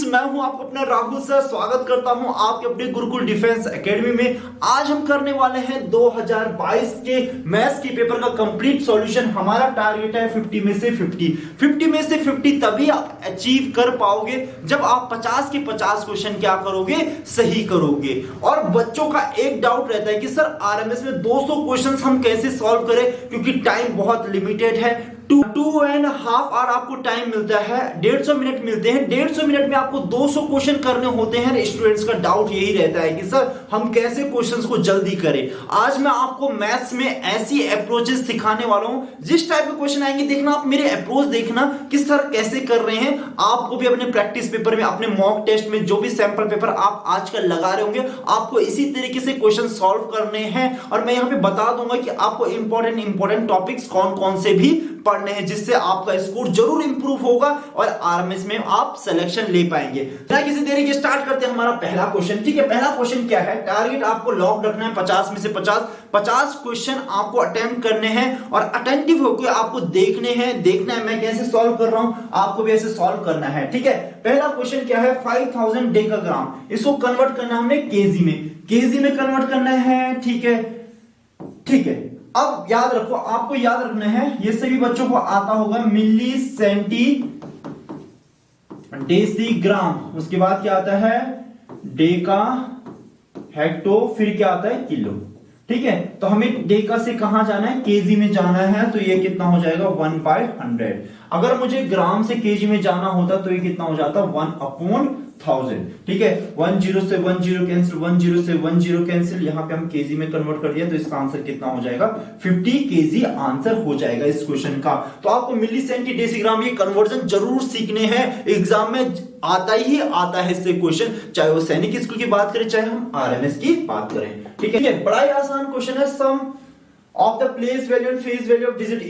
मैं हूं आपको अपना राहुल सर, स्वागत करता हूं आपके अपने गुरुकुल डिफेंस एकेडमी में। आज हम करने वाले हैं 2022 के मैथ्स के पेपर का कंप्लीट सॉल्यूशन। हमारा टारगेट है 50 में से 50 तभी आप अचीव कर पाओगे जब आप 50 के 50 क्वेश्चन क्या करोगे, सही करोगे। और बच्चों का एक डाउट रहता है कि सर आरएमएस में 200 क्वेश्चन हम कैसे सॉल्व करें, क्योंकि टाइम बहुत लिमिटेड है। 2.5 आवर आपको टाइम मिलता है, 150 मिनट मिलते हैं। 150 मिनट में आपको 200 क्वेश्चन करने होते हैं। स्टूडेंट्स का डाउट यही रहता है कि सर हम कैसे क्वेश्चंस को जल्दी करें। आज मैं आपको मैथ्स में ऐसी अप्रोचेस सिखाने वाला हूं, जिस टाइप के क्वेश्चन आएंगे देखना, आप मेरे अप्रोच देखना कि सर कैसे कर रहे हैं। आपको भी अपने प्रैक्टिस पेपर में, अपने मॉक टेस्ट में, जो भी सैंपल पेपर आप आजकल लगा रहे होंगे, आपको इसी तरीके से क्वेश्चन सॉल्व करने हैं। और मैं यहां पे बता दूंगा कि आपको इंपॉर्टेंट टॉपिक्स कौन कौन से भी पढ़ने हैं, जिससे आपका स्कोर जरूर इंप्रूव होगा और आरएमएस में आप सिलेक्शन ले पाएंगे। बिना किसी देरी के स्टार्ट करते हैं हमारा पहला क्वेश्चन। ठीक है, पहला क्वेश्चन क्या है? टारगेट आपको लॉक रखना है 50 में से 50 क्वेश्चन आपको अटेम्प्ट करने हैं और अटेंटिव होकर आपको देखना है मैं कैसे सॉल्व कर रहा हूं, आपको भी ऐसे सॉल्व करना है। ठीक है, पहला क्वेश्चन क्या है? 5000 डेकाग्राम, इसको कन्वर्ट करना हमने केजी में कन्वर्ट करना है। ठीक है। अब याद रखो, आपको याद रखना है, ये सभी बच्चों को आता होगा मिली सेंटी डेसीग्राम, उसके बाद क्या आता है? डेका हेक्टो, फिर क्या आता है? किलो। ठीक है, तो हमें डेका से कहां जाना है? केजी में जाना है, तो ये कितना हो जाएगा? 1/100। अगर मुझे ग्राम से केजी में जाना होता तो ये कितना हो जाता? 1/1000। ठीक है, 10 से 10 कैंसिल, 10 से 10 कैंसिल, यहां पे हम केजी में कन्वर्ट कर दिया तो इसका आंसर कितना हो जाएगा? 50 केजी आंसर हो जाएगा इस क्वेश्चन का। तो आपको मिली सेंटी डेसीग्राम ये कन्वर्जन जरूर सीखने हैं, एग्जाम में आता है इससे क्वेश्चन, चाहे वो सैनिक स्कूल की बात करें, चाहे हम आरएमएस की बात करें। ठीक है, बड़ा ही आसान क्वेश्चन है। Sum of the place value and face value of digit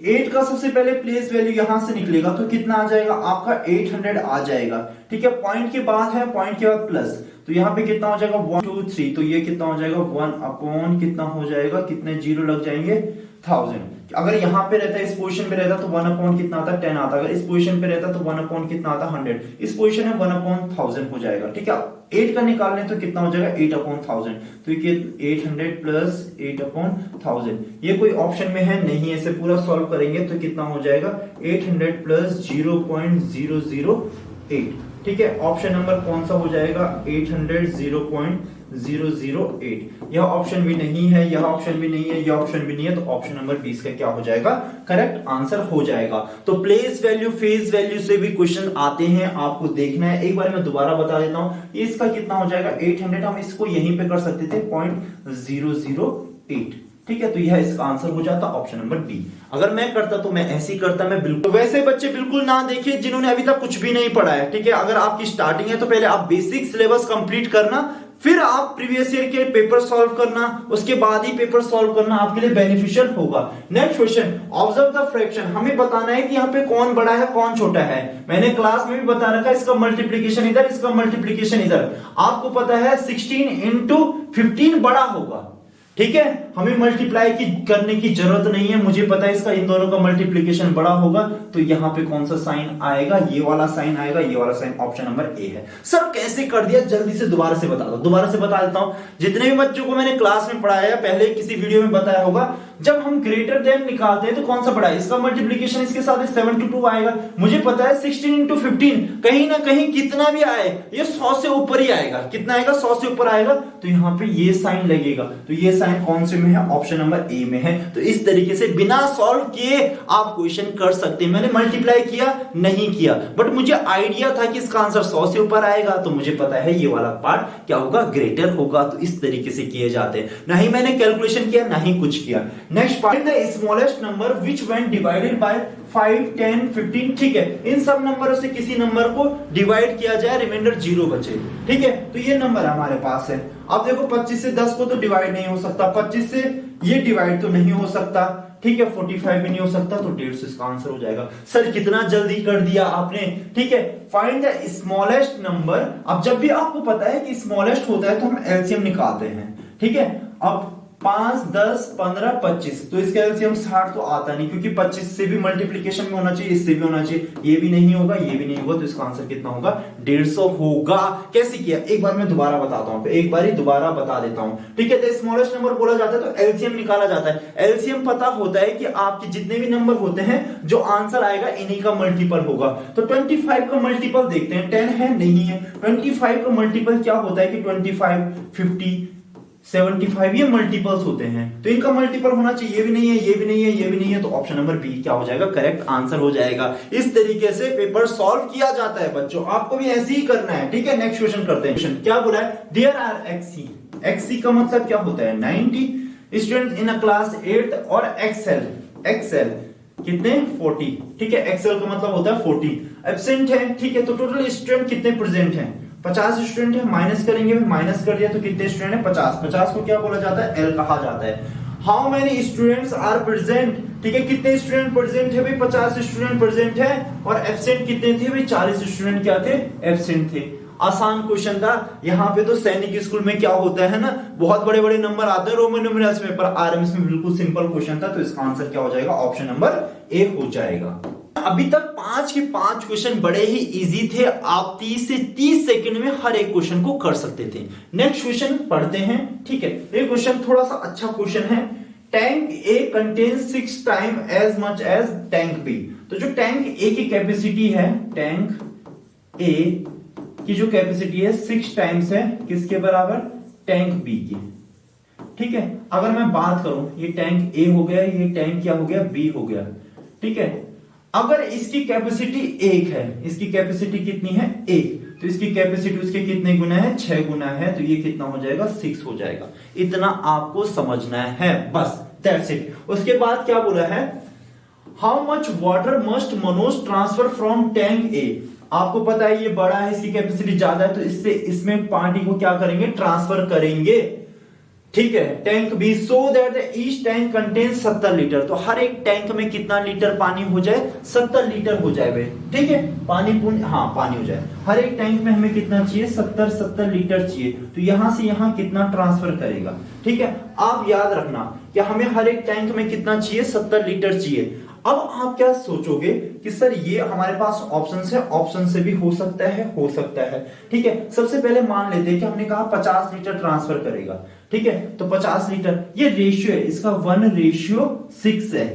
8 का सबसे पहले प्लेस वैल्यू यहां से निकलेगा तो कितना आ जाएगा? आपका 800 आ जाएगा। ठीक है, पॉइंट के बाद है, पॉइंट के बाद प्लस, तो यहां पे कितना हो जाएगा? 1 2 3, तो ये कितना हो जाएगा? 1 कितना हो जाएगा? कितने जीरो लग जाएंगे? 1000। अगर यहां पे रहता है, इस पोजीशन पे रहता तो 1 कितना आता? 10 आता। अगर इस पोजीशन पे रहता तो 1 कितना आता? 100। इस पोजीशन में 1/1000 हो जाएगा। ठीक है, 8 का निकालने तो कितना हो जाएगा? 8/1000। तो ये 800 प्लस 8/1000, ये कोई ऑप्शन में है नहीं, ऐसे पूरा सॉल्व करेंगे तो कितना हो जाएगा? 800 प्लस 0.008। ठीक है, ऑप्शन नंबर कौन सा हो जाएगा? 800 0.008। यह ऑप्शन भी नहीं है, यह ऑप्शन भी नहीं है, यह ऑप्शन भी नहीं है, तो ऑप्शन नंबर 20 का क्या हो जाएगा? करेक्ट आंसर हो जाएगा। तो प्लेस वैल्यू, फेज वैल्यू से भी क्वेश्चन आते हैं, आपको देखना है। एक बार मैं दोबारा बता देता हूं, इसका कितना हो जाएगा? 800, हम इसको यहीं पे कर सकते थे 0.008। ठीक है, तो यह इसका आंसर हो जाता ऑप्शन नंबर बी। अगर मैं करता तो मैं ऐसे ही करता, मैं बिल्कुल। तो वैसे बच्चे बिल्कुल ना देखिए जिन्होंने अभी तक कुछ भी नहीं पढ़ा है। ठीक है, अगर आपकी स्टार्टिंग है तो पहले आप बेसिक सिलेबस कंप्लीट करना, फिर आप प्रीवियस ईयर के पेपर सॉल्व करना, उसके बाद ही पेपर सॉल्व करना आपके लिए बेनिफिशियल होगा। Next question, observe the fraction. हमें बताना है कि यहाँ पे कौन बड़ा है कौन छोटा है। मैंने क्लास में भी बता रखा है, इसका मल्टीप्लीकेशन इधर, इसका मल्टीप्लीकेशन इधर। आपको पता है 16 × 15 बड़ा होगा। ठीक है, हमें मल्टीप्लाई करने की जरूरत नहीं है, मुझे पता है इसका इन दोनों का मल्टीप्लिकेशन बड़ा होगा। तो यहां पे कौन सा साइन आएगा? ये वाला साइन आएगा, ये वाला साइन। ऑप्शन नंबर ए है। सर कैसे कर दिया? जल्दी से दोबारा से बता दो। दोबारा से बता देता हूं, जितने भी बच्चों को मैंने क्लास में पढ़ाया, पहले किसी वीडियो में बताया होगा, जब हम ग्रेटर देन निकालते हैं तो कौन सा बड़ा है? इसका मल्टीप्लिकेशन इसके साथ 7 to 2 आएगा। मुझे पता है 16 × 15 कहीं ना कहीं कितना भी आए, ये 100 से ऊपर ही आएगा। कितना आएगा? 100 से ऊपर आएगा, तो यहां पे ये साइन लगेगा। तो ये साइन कौन से में है? ऑप्शन नंबर ए में है। तो इस तरीके से बिना सॉल्व किए आप क्वेश्चन कर सकते हैं। मैंने मल्टीप्लाई किया नहीं किया, बट मुझे आइडिया था कि इसका आंसर 100 से ऊपर आएगा, तो मुझे पता है ये वाला पार्ट क्या होगा? ग्रेटर होगा। तो इस तरीके से किए जाते हैं, ना ही मैंने कैलकुलेशन किया ना ही कुछ किया। Next part, the smallest number which when divided by 5 10 15। ठीक है, इन सब नंबरों से किसी नंबर को डिवाइड किया जाए, रिमाइंडर 0 बचे। ठीक है, तो ये नंबर हमारे पास है। अब देखो 25 से 10 को तो डिवाइड नहीं हो सकता, 25 से ये डिवाइड तो नहीं हो सकता। ठीक है, 45 भी नहीं हो सकता, तो 150 इसका आंसर हो जाएगा। सर कितना जल्दी कर दिया आपने। ठीक है, फाइंड द स्मॉलेस्ट नंबर। अब जब भी आपको पता है कि स्मॉलेस्ट होता है तो हम एलसीएम निकालते हैं। ठीक है, अब 5, 10, 15, 25, तो इसका एलसीएम 60 तो आता नहीं, क्योंकि 25 से भी मल्टीप्लीकेशन में होना चाहिए, इससे भी होना चाहिए, ये भी नहीं होगा, ये भी नहीं होगा, तो इसका आंसर कितना होगा? 150 होगा। कैसे किया एक बार मैं दोबारा बताता हूं, एक बार ही दोबारा बता देता हूं, ठीक है। तो स्मॉलेस्ट नंबर बोला जाता है तो एलसीएम निकाला जाता है। एलसीएम पता होता है कि आपके जितने भी नंबर होते हैं जो आंसर आएगा इन्हीं का मल्टीपल होगा। तो 25 का मल्टीपल देखते हैं, 10 है नहीं है। 25 का मल्टीपल क्या होता है कि 25, 50, 75 ये मल्टीपल्स होते हैं, तो इनका मल्टीपल होना चाहिए। ये भी नहीं है, ये भी नहीं है, ये भी नहीं है, तो ऑप्शन नंबर बी क्या हो जाएगा? करेक्ट आंसर हो जाएगा। इस तरीके से पेपर सॉल्व किया जाता है बच्चों, आपको भी ऐसे ही करना है, ठीक है। नेक्स्ट क्वेश्चन करते हैं। क्वेश्चन क्या बोला है? देयर आर एक्सी, एक्सी का मतलब क्या होता है? 90 स्टूडेंट इन अ क्लास 8 और एक्सेल, एक्सेल कितने? 40, ठीक है। एक्सेल का मतलब होता है 40। एब्सेंट है, ठीक है। तो टोटल स्टूडेंट कितने प्रेजेंट हैं? 50 स्टूडेंट है, माइनस करेंगे, माइनस कर दिया तो कितने स्टूडेंट है? 50। 50 को क्या बोला जाता है? एल कहा जाता है। How many students are present, ठीक है। कितने स्टूडेंट प्रेजेंट है भाई? 50 स्टूडेंट प्रेजेंट है। और एब्सेंट कितने थे भाई? 40 स्टूडेंट क्या थे? एब्सेंट थे। आसान क्वेश्चन था। यहाँ पे तो सैनिक स्कूल में क्या होता है ना, बहुत बड़े बड़े नंबर आते हैं रोमन न्यूमेरल्स में, पर आरएमएस में बिल्कुल सिंपल क्वेश्चन था, तो इसका आंसर क्या हो जाएगा? ऑप्शन नंबर ए हो जाएगा। अभी तक 5 के 5 क्वेश्चन बड़े ही इजी थे, आप 30 से 30 सेकंड में हर एक क्वेश्चन को कर सकते थे। नेक्स्ट क्वेश्चन पढ़ते हैं, ठीक है। ये क्वेश्चन थोड़ा सा अच्छा क्वेश्चन है। Tank A contains 6 time as much as tank B. तो जो टैंक ए की कैपेसिटी है, टैंक ए की जो कैपेसिटी है 6 टाइम्स है किसके बराबर? टैंक बी की, ठीक है। अगर मैं बात करूं, ये टैंक ए हो गया, ये टैंक क्या हो गया? बी हो गया, ठीक है। अगर इसकी कैपेसिटी 1 है, इसकी कैपेसिटी कितनी है? 1, तो इसकी कैपेसिटी उसके कितने गुना है? 6 गुना है, तो ये कितना हो जाएगा? 6 हो जाएगा। इतना आपको समझना है, बस दैट्स इट। उसके बाद क्या बोला है? How much water must Manoj transfer from tank A. आपको पता है ये बड़ा है, इसकी कैपेसिटी ज्यादा है, तो इससे इसमें पानी को क्या करेंगे? ट्रांसफर करेंगे, ठीक है। Tank B, so that each tank contains 70 litre. तो हर एक टैंक में कितना लीटर पानी हो जाए? 70 लीटर हो जाए भाई, ठीक है। पानी पानी हो जाए। हर एक टैंक में हमें कितना चाहिए? 70 लीटर चाहिए। तो यहां से यहां कितना ट्रांसफर करेगा, ठीक है। आप याद रखना कि हमें हर एक टैंक में कितना चाहिए? 70 लीटर चाहिए। अब आप क्या सोचोगे कि सर ये हमारे पास ऑप्शन है, ऑप्शन से भी हो सकता है, ठीक है। सबसे पहले मान लेते हैं कि हमने कहा 50 लीटर ट्रांसफर करेगा, ठीक है। तो 50 लीटर ये रेशियो है, इसका 1:6 है।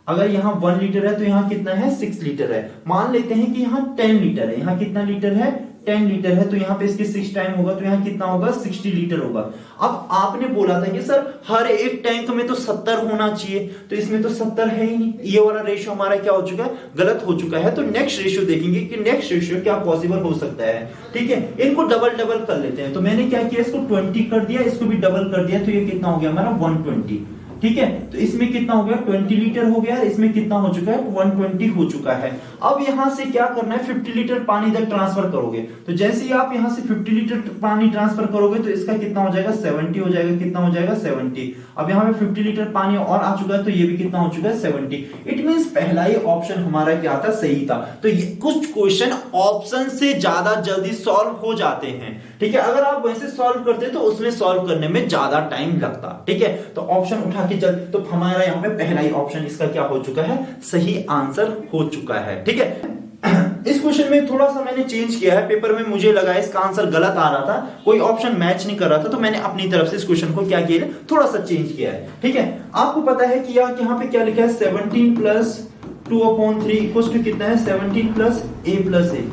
अगर यहाँ 1 लीटर है तो यहाँ कितना है? 6 लीटर है। मान लेते हैं कि यहाँ 10 लीटर है, यहाँ कितना लीटर है? 10 लीटर है, तो यहाँ पे इसके 6 टाइम होगा, तो यहाँ कितना होगा? 60 लीटर होगा। अब आपने बोला था कि सर हर एक टैंक में तो 70 होना चाहिए, तो इसमें तो 70 है ही नहीं। ये वाला रेशियो हमारा क्या हो चुका है? गलत हो चुका है। तो नेक्स्ट रेशियो देखेंगे कि नेक्स्ट रेशियो क्या पॉसिबल हो सकता है, ठीक है। इनको डबल कर लेते हैं। तो मैंने क्या किया? इसको 20 कर दिया, इसको भी डबल कर दिया, तो ये कितना हो गया हमारा? 120, ठीक है। तो इसमें कितना हो गया? 20 लीटर हो गया, इसमें कितना हो चुका है? 120 हो चुका है। अब यहां से क्या करना है? 50 लीटर पानी इधर ट्रांसफर करोगे, तो जैसे ही आप यहां से 50 लीटर पानी ट्रांसफर करोगे तो इसका कितना हो जाएगा? 70 हो जाएगा। कितना हो जाएगा? 70। अब यहां पे 50 लीटर पानी और आ चुका है, तो ये भी कितना हो चुका है? 70। इट मींस पहला ही ऑप्शन हमारा क्या था? सही था। तो ये कुछ क्वेश्चन ऑप्शन से ज्यादा जल्दी सॉल्व हो जाते हैं, ठीक है। अगर आप वैसे सॉल्व करते तो उसमें सॉल्व करने में ज्यादा टाइम लगता, ठीक है। तो ऑप्शन उठा के चल, तो हमारा यहाँ पे पहला ही ऑप्शन इसका क्या हो चुका है? सही आंसर हो चुका है, ठीक है। इस क्वेश्चन में थोड़ा सा मैंने चेंज किया है, पेपर में मुझे लगा इसका आंसर गलत आ रहा था, कोई ऑप्शन मैच नहीं कर रहा था, तो मैंने अपनी तरफ से इस क्वेश्चन को क्या किया? थोड़ा सा चेंज किया है, ठीक है। आपको पता है कि यहाँ पे क्या लिखा है? 17 प्लस 2/3 इक्वल्स टू कितना है? 17 प्लस a प्लस a,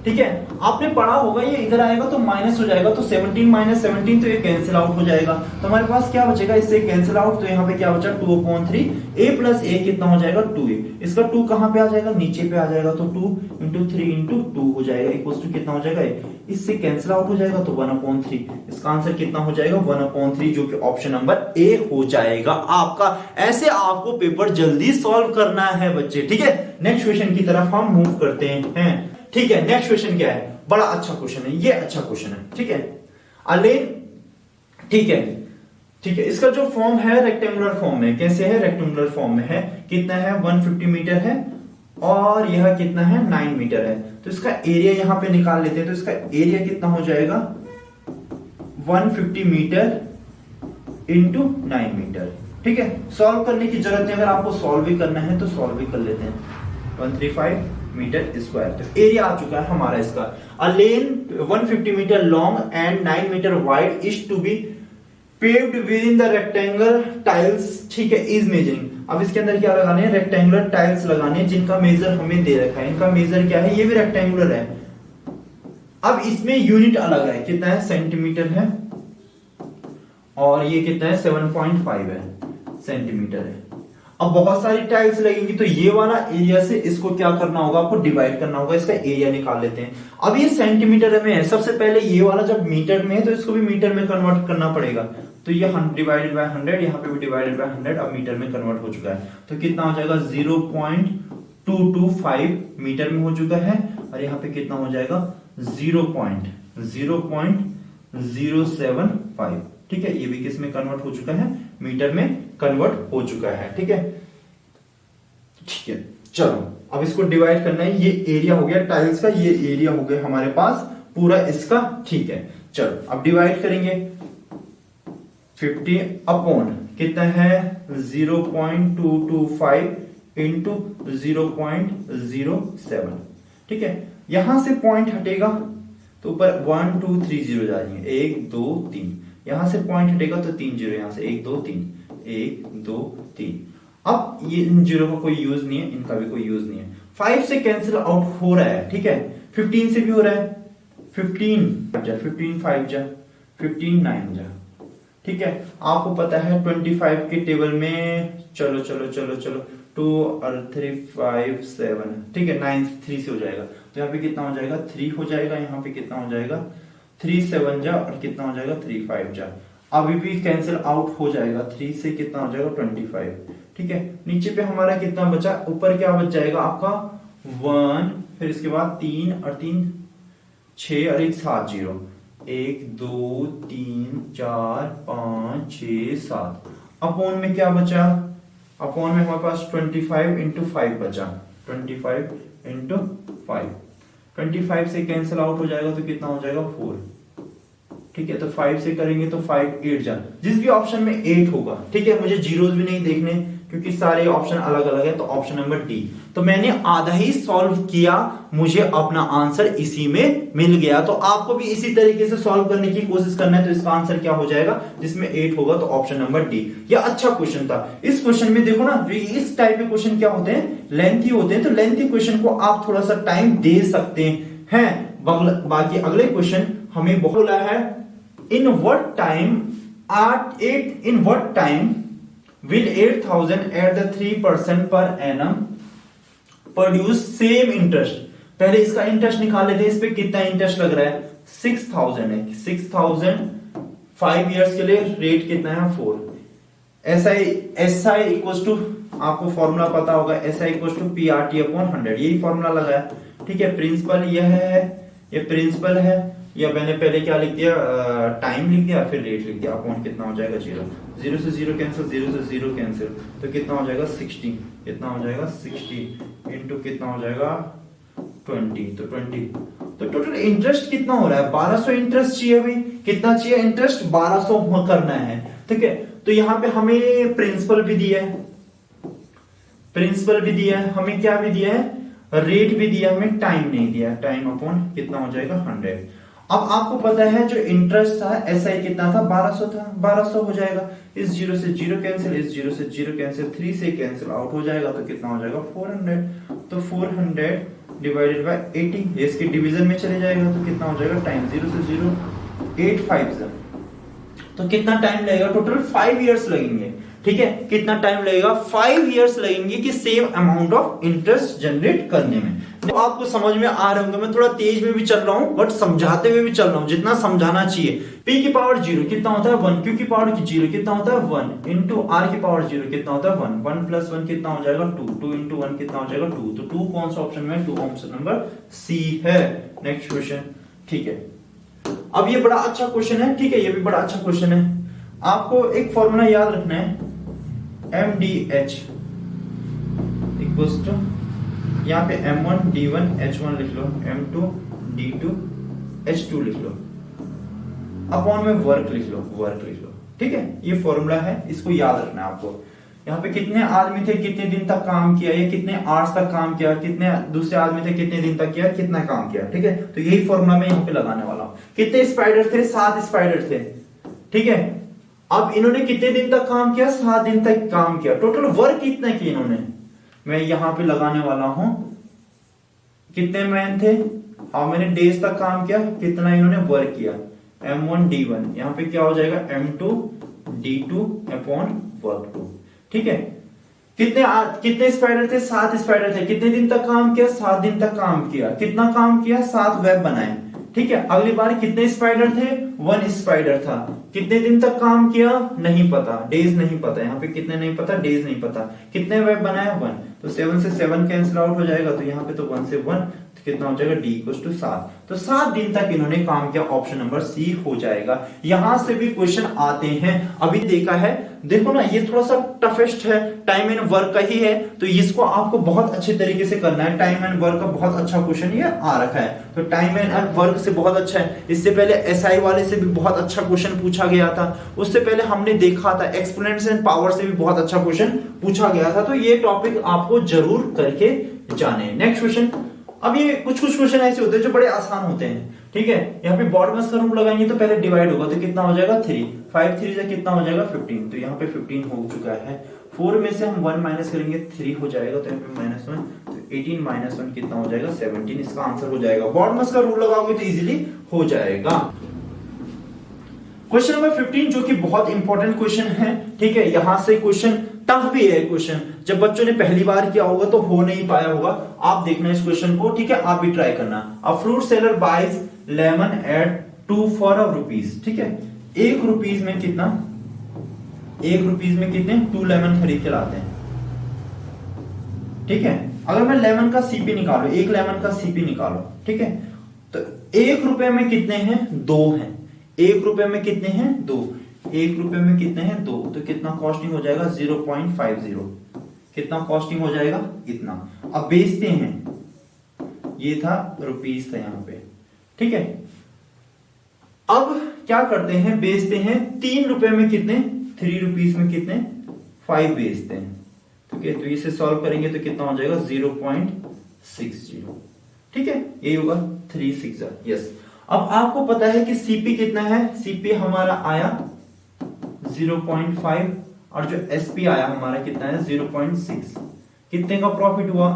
ठीक है। आपने पढ़ा होगा ये इधर आएगा तो माइनस हो जाएगा, तो 17 माइनस 17 तो ये कैंसिल आउट हो जाएगा। तो हमारे पास क्या बचेगा? इससे कैंसिल आउट, तो यहाँ पे क्या बचा? 2/3 a प्लस a कितना हो जाएगा? 2a। इसका 2 कहां पे आ जाएगा? नीचे पे आ जाएगा, तो 2 × 3 × 2 हो जाएगा, इक्वल्स टू कितना हो जाएगा? इससे कैंसिल आउट हो जाएगा, तो 1/3। इसका आंसर कितना हो जाएगा? 1/3, जो कि ऑप्शन नंबर ए हो जाएगा आपका। ऐसे आपको पेपर जल्दी सॉल्व करना है बच्चे, ठीक है। नेक्स्ट क्वेश्चन की तरफ हम मूव करते हैं, ठीक है। नेक्स्ट क्वेश्चन क्या है? बड़ा अच्छा क्वेश्चन है, ये अच्छा क्वेश्चन है, ठीक है। अलेन, ठीक है, ठीक है। इसका जो फॉर्म है रेक्टेंगुलर फॉर्म में, कैसे है? रेक्टेंगुलर फॉर्म में है। कितना है? 150 मीटर है, और यह कितना है? 9 मीटर है। तो इसका एरिया यहां पे निकाल लेते हैं, तो इसका एरिया कितना हो जाएगा? 150 मीटर इंटू 9 मीटर। ठीक है, सॉल्व करने की जरूरत नहीं, अगर आपको सॉल्व भी करना है तो सॉल्व भी कर लेते हैं। 135 मीटर स्क्वायर। तो एरिया आ चुका है हमारा इसका। A lane 150 metre long and 9 metre wide is to be paved with in the rectangle tiles. ठीक है, इज मेजरिंग। अब इसके अंदर क्या लगाने हैं, रेक्टेंगुलर टाइल्स लगाने हैं जिनका मेजर हमें दे रखा है। इनका मेजर क्या है, ये भी रेक्टेंगुलर है। अब इसमें यूनिट अलग है, कितना है, सेंटीमीटर है, और ये कितना है, 7.5 है, सेंटीमीटर है। अब बहुत सारी टाइल्स लगेंगी तो ये वाला एरिया से इसको क्या करना होगा, आपको डिवाइड करना होगा, इसका एरिया निकाल लेते हैं। अब ये सेंटीमीटर में है, सबसे पहले ये वाला जब मीटर में है तो इसको भी मीटर में कन्वर्ट करना पड़ेगा। तो ये डिवाइडेड बाय 100, यहाँ पे भी डिवाइडेड बाय 100, अब मीटर में कन्वर्ट हो चुका है। तो कितना हो जाएगा, 0.225 मीटर में हो चुका है, और यहाँ पे कितना हो जाएगा, 0.075। ठीक है, ये भी किस में कन्वर्ट हो चुका है, मीटर में कन्वर्ट हो चुका है। ठीक है, ठीक है, चलो अब इसको डिवाइड करना है। ये एरिया हो गया टाइल्स का, ये एरिया हो गया हमारे पास पूरा इसका। ठीक है, चलो अब डिवाइड करेंगे। 50 अपॉन कितना है, 0.225 इंटू 0.07। ठीक है, यहां से पॉइंट हटेगा तो ऊपर 1 2 3 जीरो जाएंगे, 1 2 3। यहां से पॉइंट हटेगा तो 3 जीरो, यहां से 1 2 3, 1 2 3। अब ये इन जीरो का कोई यूज नहीं है, इनका भी कोई यूज नहीं है। 5 से कैंसिल आउट हो रहा है। ठीक है, 15 से भी हो रहा है, 15 5 जा 15 9 जा। ठीक है, आपको पता है 25 के टेबल में, चलो चलो चलो चलो, 2 और 3 5 7। ठीक है, 9 3 से हो जाएगा, तो यहाँ पे कितना हो जाएगा, 3 हो जाएगा। यहाँ पे कितना हो जाएगा, 3 7 जा, और कितना हो जाएगा, 3 5 जा। अभी भी कैंसिल आउट हो जाएगा, 3 से कितना हो जाएगा, 25। ठीक है, नीचे पे हमारा कितना बचा, ऊपर क्या बच जाएगा आपका 1, फिर इसके बाद 3 और 3 6 और 1 7 जीरो, 1 2 3 4 5 6 7। अपॉन में क्या बचा, अपॉन में हमारे पास 25 इंटू 5 बचा, 25 इंटू 5। 25 से कैंसिल आउट हो जाएगा तो कितना हो जाएगा, 4। ठीक है, तो 5 से करेंगे तो 5 8 जा, जिस भी ऑप्शन में 8 होगा। ठीक है, मुझे जीरोस भी नहीं देखने क्योंकि सारे ऑप्शन अलग अलग है। तो ऑप्शन नंबर डी, तो मैंने आधा ही सॉल्व किया, मुझे अपना आंसर इसी में मिल गया। तो आपको भी इसी तरीके से सॉल्व करने की कोशिश करना है। तो इसका आंसर क्या हो जाएगा, जिसमें 8 होगा, तो ऑप्शन नंबर डी। यह अच्छा क्वेश्चन था। इस क्वेश्चन में देखो ना, इस टाइप के क्वेश्चन क्या होते हैं, लेंथी होते हैं। तो लेंथी क्वेश्चन को आप थोड़ा सा टाइम दे सकते हैं। बाकी अगले क्वेश्चन हमें बोला है, in what time will 8,000 at the 3% per annum produce same interest। पहले इसका इंटरेस्ट निकाल लेते हैं। इस पे कितना इंटरेस्ट लग रहा है, 6,000 है। 6,000 5 इयर्स के लिए रेट कितना है, 4। SI इक्वल टू, आपको फॉर्मूला पता होगा, SI equal to PRT upon 100, यही फॉर्मूला लगा है। ठीक है, प्रिंसिपल यह है, ये प्रिंसिपल है, या मैंने पहले क्या लिख दिया, टाइम लिख दिया, फिर रेट लिख दिया। अपॉन कितना हो जाएगा, 0 0 से 0 कैंसिल, 0 से 0 कैंसिल, तो कितना हो जाएगा, 60। कितना हो जाएगा, 60 इंटू कितना हो जाएगा, 20। तो 20, तो टोटल इंटरेस्ट कितना हो रहा है, 1200 इंटरेस्ट चाहिए। अभी कितना चाहिए इंटरेस्ट, 1200 करना है। ठीक है, तो यहाँ पे हमें प्रिंसिपल भी दिया है, प्रिंसिपल भी दिया है, हमें क्या भी दिया है, रेट भी दिया, हमें टाइम नहीं दिया। टाइम अपॉन कितना हो जाएगा, 100। अब आपको पता है जो इंटरेस्ट था, SI कितना था, 1200 था, 1200 हो जाएगा। इस 0 से 0 कैंसिल, इस 0 से 0 कैंसिल, 3 से कैंसिल आउट हो जाएगा, तो कितना हो जाएगा, 400। तो 400 डिवाइडेड बाय 80, इसके डिवीजन में चले जाएगा, तो कितना हो जाएगा, टाइम 0 से 0 8 5 जा, तो कितना टाइम लगेगा, टोटल 5 इयर्स लगेंगे। ठीक है, कितना टाइम लगेगा, 5 इयर्स लगेंगे कि same amount of interest generate करने में। तो आपको समझ में आ रहे होंगे, मैं थोड़ा तेज में भी चल रहा हूं, बट समझाते हुए भी चल रहा हूं, जितना समझाना चाहिए। P की पावर 0 कितना होता है, 1। Q की पावर 0 कितना होता है, 1 इंटू R की पावर 0 कितना होता है, 1। 1 प्लस 1 कितना हो जाएगा, 2। 2 इंटू 1 कितना हो जाएगा, 2। तो 2 कौन सा ऑप्शन में, 2 ऑप्शन नंबर सी है। Next question. ठीक है, अब ये बड़ा अच्छा क्वेश्चन है। ठीक है, ये भी बड़ा अच्छा क्वेश्चन है। आपको एक फॉर्मूला याद रखना है, MDH इक्वल्स टू, यहाँ पे M1 D1 H1 लिख लो, M2 D2 H2 लिख लो, अपॉन में वर्क लिख लो, वर्क लिख लो। ठीक है, ये फॉर्मूला है, इसको याद रखना है आपको। यहाँ पे कितने आदमी थे, कितने दिन तक काम किया, ये कितने आवर्स तक काम किया, कितने दूसरे आदमी थे, कितने दिन तक किया, कितना काम किया। ठीक है, तो यही फॉर्मूला मैं यहाँ पे लगाने वाला हूँ। कितने स्पाइडर थे, 7 स्पाइडर थे। ठीक है, अब इन्होंने कितने दिन तक काम किया, 7 दिन तक काम किया। टोटल वर्क कितना किया इन्होंने, मैं यहां पे लगाने वाला हूं। कितने मैन थे, हाउ मेनी डेज तक काम किया, कितना इन्होंने वर्क किया। M1 D1, यहां पे क्या हो जाएगा M2 D2 अपॉन वर्क 2। ठीक है, कितने स्पाइडर थे, 7 स्पाइडर थे। कितने दिन तक काम किया, 7 दिन तक काम किया। कितना काम किया, 7 वेब बनाए। ठीक है, अगली बार कितने स्पाइडर थे, 1 स्पाइडर था। कितने दिन तक काम किया, नहीं पता, डेज नहीं पता, यहाँ पे कितने नहीं पता, डेज नहीं पता। कितने वेब बनाया, 1, तो 7 से 7 कैंसिल आउट हो जाएगा, तो यहाँ पे तो 1 से 1, तो कितना हो जाएगा, D = 7। तो 7 दिन तक इन्होंने काम किया, ऑप्शन नंबर सी हो जाएगा। यहां से भी क्वेश्चन आते हैं, अभी देखा है, देखो ना, ये थोड़ा सा टफेस्ट है, टाइम एंड वर्क का ही है, तो इसको आपको बहुत अच्छे तरीके से करना है। टाइम एंड वर्क का बहुत अच्छा क्वेश्चन ये आ रखा है, तो टाइम एंड वर्क से बहुत अच्छा है। इससे पहले SI वाले से भी बहुत अच्छा क्वेश्चन पूछा गया था, उससे पहले हमने देखा था एक्सपोनेंट्स एंड पावर से भी बहुत अच्छा क्वेश्चन पूछा गया था। तो ये टॉपिक आपको जरूर करके जाने। नेक्स्ट क्वेश्चन, अब ये कुछ क्वेश्चन ऐसे होते हैं जो बड़े आसान होते हैं। ठीक है, यहाँ पे बॉडमस का रूल लगाएंगे तो पहले डिवाइड होगा, तो कितना हो जाएगा 3, 5 3 से कितना हो जाएगा 15, तो यहाँ पे 15 हो चुका है। 4 में से हम 1 माइनस करेंगे 3 हो जाएगा, तो यहाँ पे -1, तो 18 - 1 कितना हो जाएगा 17, इसका आंसर हो जाएगा। बॉडमस का रूल लगाओगे तो इजीली हो जाएगा। क्वेश्चन नंबर 15 जो कि बहुत इंपॉर्टेंट क्वेश्चन है। ठीक है, यहां से क्वेश्चन टफ भी है। क्वेश्चन जब बच्चों ने पहली बार किया होगा तो हो नहीं पाया होगा, आप देखना इस क्वेश्चन को। ठीक है, आप भी ट्राई करना। A fruit seller buys lemon at 2 for ₹1। ठीक है, 1 रुपीज में कितना, 1 रुपीज में कितने 2 लेमन खरीद के लाते हैं। ठीक है, अगर मैं लेमन का सीपी निकालू, 1 लेमन का सीपी निकालो, ठीक है, तो 1 रुपए में कितने हैं, 2 हैं। 1 रुपए में कितने हैं, 2। 1 रुपए में कितने हैं, 2, तो कितना कॉस्टिंग हो जाएगा 0.50। कितना कॉस्टिंग हो जाएगा, इतना। अब बेचते हैं, ये था रुपीस था यहाँ पे। ठीक है, अब क्या करते हैं, बेचते हैं 3 रुपए में कितने, 3 रुपीस में कितने 5 बेचते हैं। ठीक है, तो इसे सॉल्व करेंगे तो कितना हो जाएगा 0.60। ठीक है, यही होगा 3 6 यस। अब आपको पता है कि सीपी कितना है, सीपी हमारा आया 0.5 और जो एसपी आया हमारा कितना है 0.6। कितने का प्रॉफिट हुआ,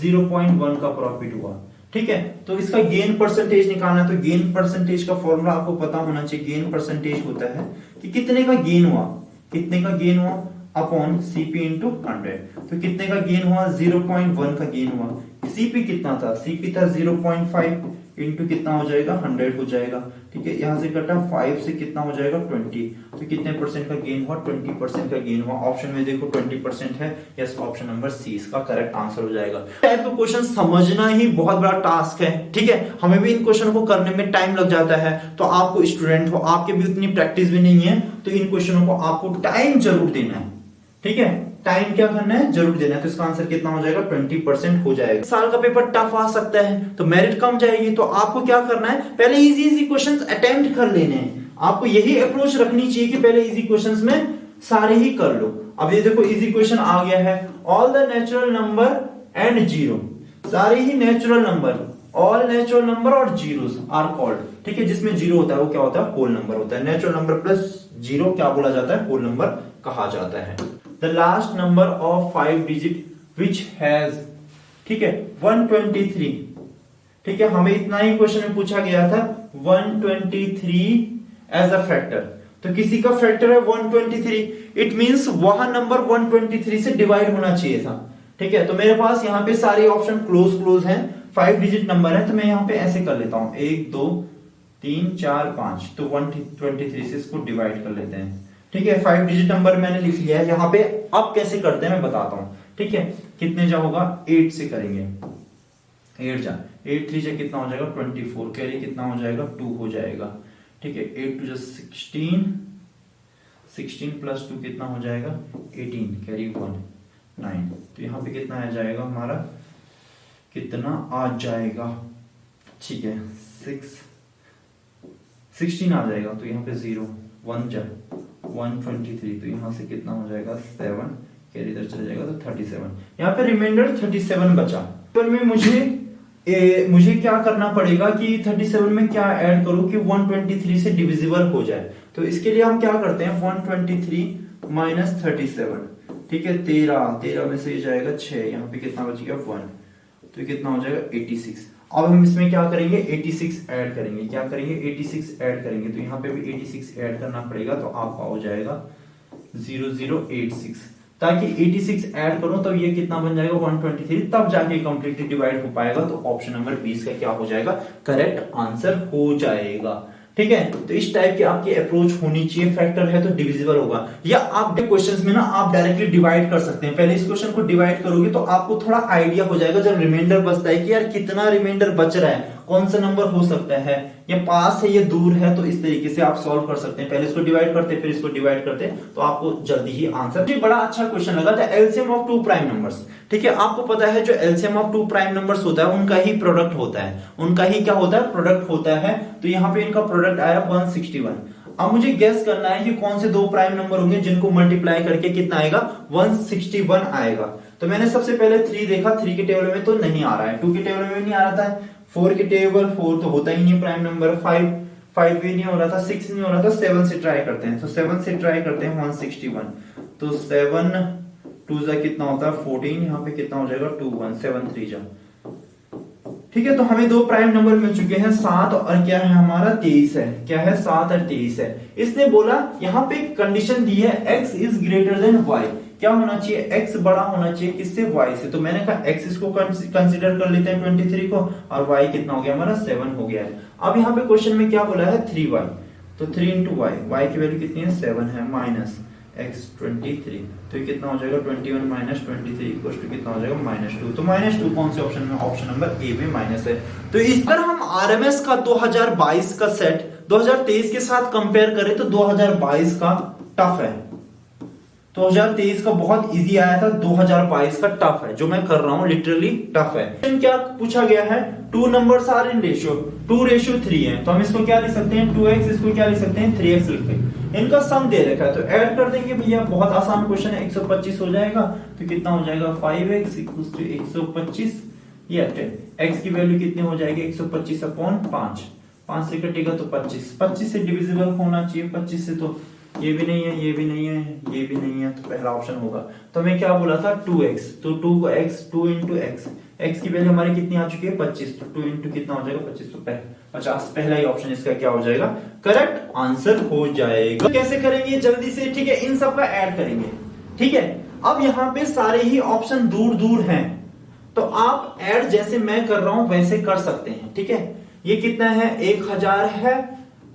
0.1 का प्रॉफिट हुआ। ठीक है, तो इसका गेन परसेंटेज निकालना है, तो गेन परसेंटेज का फॉर्मूला आपको पता होना चाहिए। गेन परसेंटेज होता है कि कितने का गेन हुआ, कितने का गेन हुआ अपॉन सीपी इंटू 100। तो कितने का गेन हुआ, 0.1 का गेन हुआ। सीपी कितना था, सीपी था 0.5 इंटू कितना हो जाएगा 100 हो जाएगा। ठीक है, यहां से कटा 5 से कितना हो जाएगा 20, तो कितने परसेंट का गेन हुआ, 20% का गेन हुआ। ऑप्शन में देखो 20% है, यस, ऑप्शन नंबर सी इसका करेक्ट आंसर हो जाएगा। टाइप का क्वेश्चन समझना ही बहुत बड़ा टास्क है। ठीक है, हमें भी इन क्वेश्चन को करने में टाइम लग जाता है, तो आपको स्टूडेंट हो, आपके भी उतनी प्रैक्टिस भी नहीं है, तो इन क्वेश्चनों को आपको टाइम जरूर देना है। ठीक है, टाइम क्या करना है, जरूर देना है। तो इसका आंसर कितना हो जाएगा 20% हो जाएगा। साल का पेपर टफ आ सकता है तो मेरिट कम जाएगी, तो आपको क्या करना है, पहले इजी इजी क्वेश्चंस अटेम्प्ट कर लेने हैं। आपको यही अप्रोच रखनी चाहिए कि पहले इजी क्वेश्चंस में सारे ही कर लो। अब ये देखो इजी क्वेश्चन आ गया है, all the natural number and zero, सारे ही natural number, all natural number और जीरोस आर कॉल्ड। ठीक है, जिसमें जीरो होता है वो क्या होता है, होल नंबर होता है। नेचुरल नंबर प्लस जीरो क्या बोला जाता है, होल नंबर कहा जाता है। The last number of 5 digit which has, ठीक है, 123। ठीक है, हमें इतना ही क्वेश्चन में पूछा गया था 123 एज अ फैक्टर। तो किसी का फैक्टर है 123, इट मींस वह नंबर 123 से डिवाइड होना चाहिए था। ठीक है, तो मेरे पास यहाँ पे सारे ऑप्शन क्लोज हैं, 5 डिजिट नंबर है, तो मैं यहाँ पे ऐसे कर लेता हूं 1 2 3 4 5, तो 123 से इसको डिवाइड कर लेते हैं। ठीक है, 5 डिजिट नंबर मैंने लिख लिया है। यहाँ पे अब कैसे करते हैं मैं बताता हूं। ठीक है, कितने जा होगा, 8 से करेंगे, 8 जा 8 3 जा कितना हो जाएगा 24, कैरी कितना हो जाएगा 2 हो जाएगा। ठीक है, 8 2 जा 16, 16 प्लस 2 कितना हो जाएगा 18, कैरी 1 9। तो यहाँ पे कितना आ जाएगा हमारा, कितना आ जाएगा, ठीक है 16 आ जाएगा, तो यहाँ पे 0 1 जा 123, तो यहाँ से कितना हो जाएगा 7, कैरी इधर चला जाएगा तो 37। यहाँ पे रिमाइंडर 37 बचा। पर में मुझे क्या करना पड़ेगा कि 37 में क्या ऐड करूं कि 123 से डिविजिबल हो जाए। तो इसके लिए हम क्या करते हैं, 123 माइनस 37, ठीक है, 13 में से ये जाएगा 6, यहाँ पे कितना बच गया 1, तो ये कितना हो जाएगा 86। अब हम इसमें क्या करेंगे, 86 ऐड करेंगे। क्या करेंगे, 86 ऐड करेंगे, तो यहाँ पे भी 86 ऐड करना पड़ेगा, तो आपका हो जाएगा 0086। ताकि 86 ऐड करो तो ये कितना बन जाएगा 123, तब जाके कंप्लीटली डिवाइड हो पाएगा। तो ऑप्शन नंबर 20 का क्या हो जाएगा, करेक्ट आंसर हो जाएगा। ठीक है, तो इस टाइप की आपकी अप्रोच होनी चाहिए। फैक्टर है तो डिविजिबल होगा, या आप क्वेश्चंस में ना आप डायरेक्टली डिवाइड कर सकते हैं। पहले इस क्वेश्चन को डिवाइड करोगे तो आपको थोड़ा आइडिया हो जाएगा जब रिमाइंडर बचता है कि यार कितना रिमाइंडर बच रहा है, कौन सा नंबर हो सकता है, ये पास है ये दूर है। तो इस तरीके से आप सॉल्व कर सकते हैं। पहले इसको डिवाइड करते फिर इसको डिवाइड करते, तो आपको जल्दी ही आंसर। ये बड़ा अच्छा क्वेश्चन लगा था, LCM of two prime numbers. ठीक है, आपको पता है जो LCM of two prime numbers होता है उनका ही प्रोडक्ट होता है, उनका ही क्या होता है, प्रोडक्ट होता है। तो यहाँ पे इनका प्रोडक्ट आया 161। अब मुझे गेस करना है कि कौन से दो प्राइम नंबर होंगे जिनको मल्टीप्लाई करके कितना आएगा 161 आएगा। तो मैंने सबसे पहले 3 देखा, 3 के टेबल में तो नहीं आ रहा है, 2 के टेबल में भी नहीं आ रहा था, 4 के टेबल 4 तो होता ही नहीं प्राइम नंबर, 5 भी नहीं हो रहा था, 6 नहीं हो रहा था, 7 से ट्राई करते हैं। तो 7 से ट्राई करते हैं 161, तो 7 2 जा कितना होता है 14, यहाँ पे कितना हो जाएगा 2 1 7 3 जा। ठीक है, तो हमें दो प्राइम नंबर मिल चुके हैं 7 और क्या है हमारा 23 है। क्या है 7 और 23 है। इसने बोला यहाँ पे कंडीशन दी है x is greater than y, क्या होना चाहिए, x बड़ा होना चाहिए किससे, y से। तो मैंने कहा x इसको कंसीडर कर लेते हैं 23 को, और y कितना हो गया हमारा 7 हो गया है। अब यहाँ पे क्वेश्चन में क्या बोला है 3y, तो 3 इंटू y की वैल्यू कितनी है 7 है, माइनस x 23, तो ये कितना हो जाएगा 21 माइनस 23 इक्वल टू कितना हो जाएगा -2। तो -2 कौन से ऑप्शन में, ऑप्शन नंबर ए में माइनस है। तो इस पर हम आरएमएस का 2022 का सेट 2023 के साथ कंपेयर करें तो 2022 का टफ है, 2023 का बहुत इजी आया था, 2022 का टफ है। जो मैं कर रहा हूं लिटरली टफ है। क्या पूछा गया है, 2 नंबर्स आर इन रेशियो 2:3 है, तो हम इसको क्या लिख सकते हैं 2x, इसको क्या लिख सकते हैं 3x लिख सकते हैं। इनका सम दे रखा है तो ऐड कर देंगे भैया, बहुत आसान क्वेश्चन है। 125 हो जाएगा तो कितना हो जाएगा 5x = 125, ये 10 x की वैल्यू कितनी हो जाएगी 125 अपॉन 5 से कटेगा तो 25 से डिविजिबल होना चाहिए। 25 से तो ये भी नहीं है, ये भी नहीं है, ये भी नहीं है, तो पहला ऑप्शन होगा। तो मैं क्या बोला था 2x, तो 2 इंटू x की वैल्यू हमारी कितनी आ चुकी है 25, तो 2 इंटू कितना हो जाएगा 25, तो 50। पहला ही ऑप्शन इसका क्या हो जाएगा, करेक्ट आंसर हो जाएगा। तो कैसे करेंगे जल्दी से, ठीक है, इन सब का ऐड करेंगे। ठीक है, अब यहाँ पे सारे ही ऑप्शन दूर दूर हैं, तो आप ऐड जैसे मैं कर रहा हूं वैसे कर सकते हैं। ठीक है, ये कितना है 1000 है,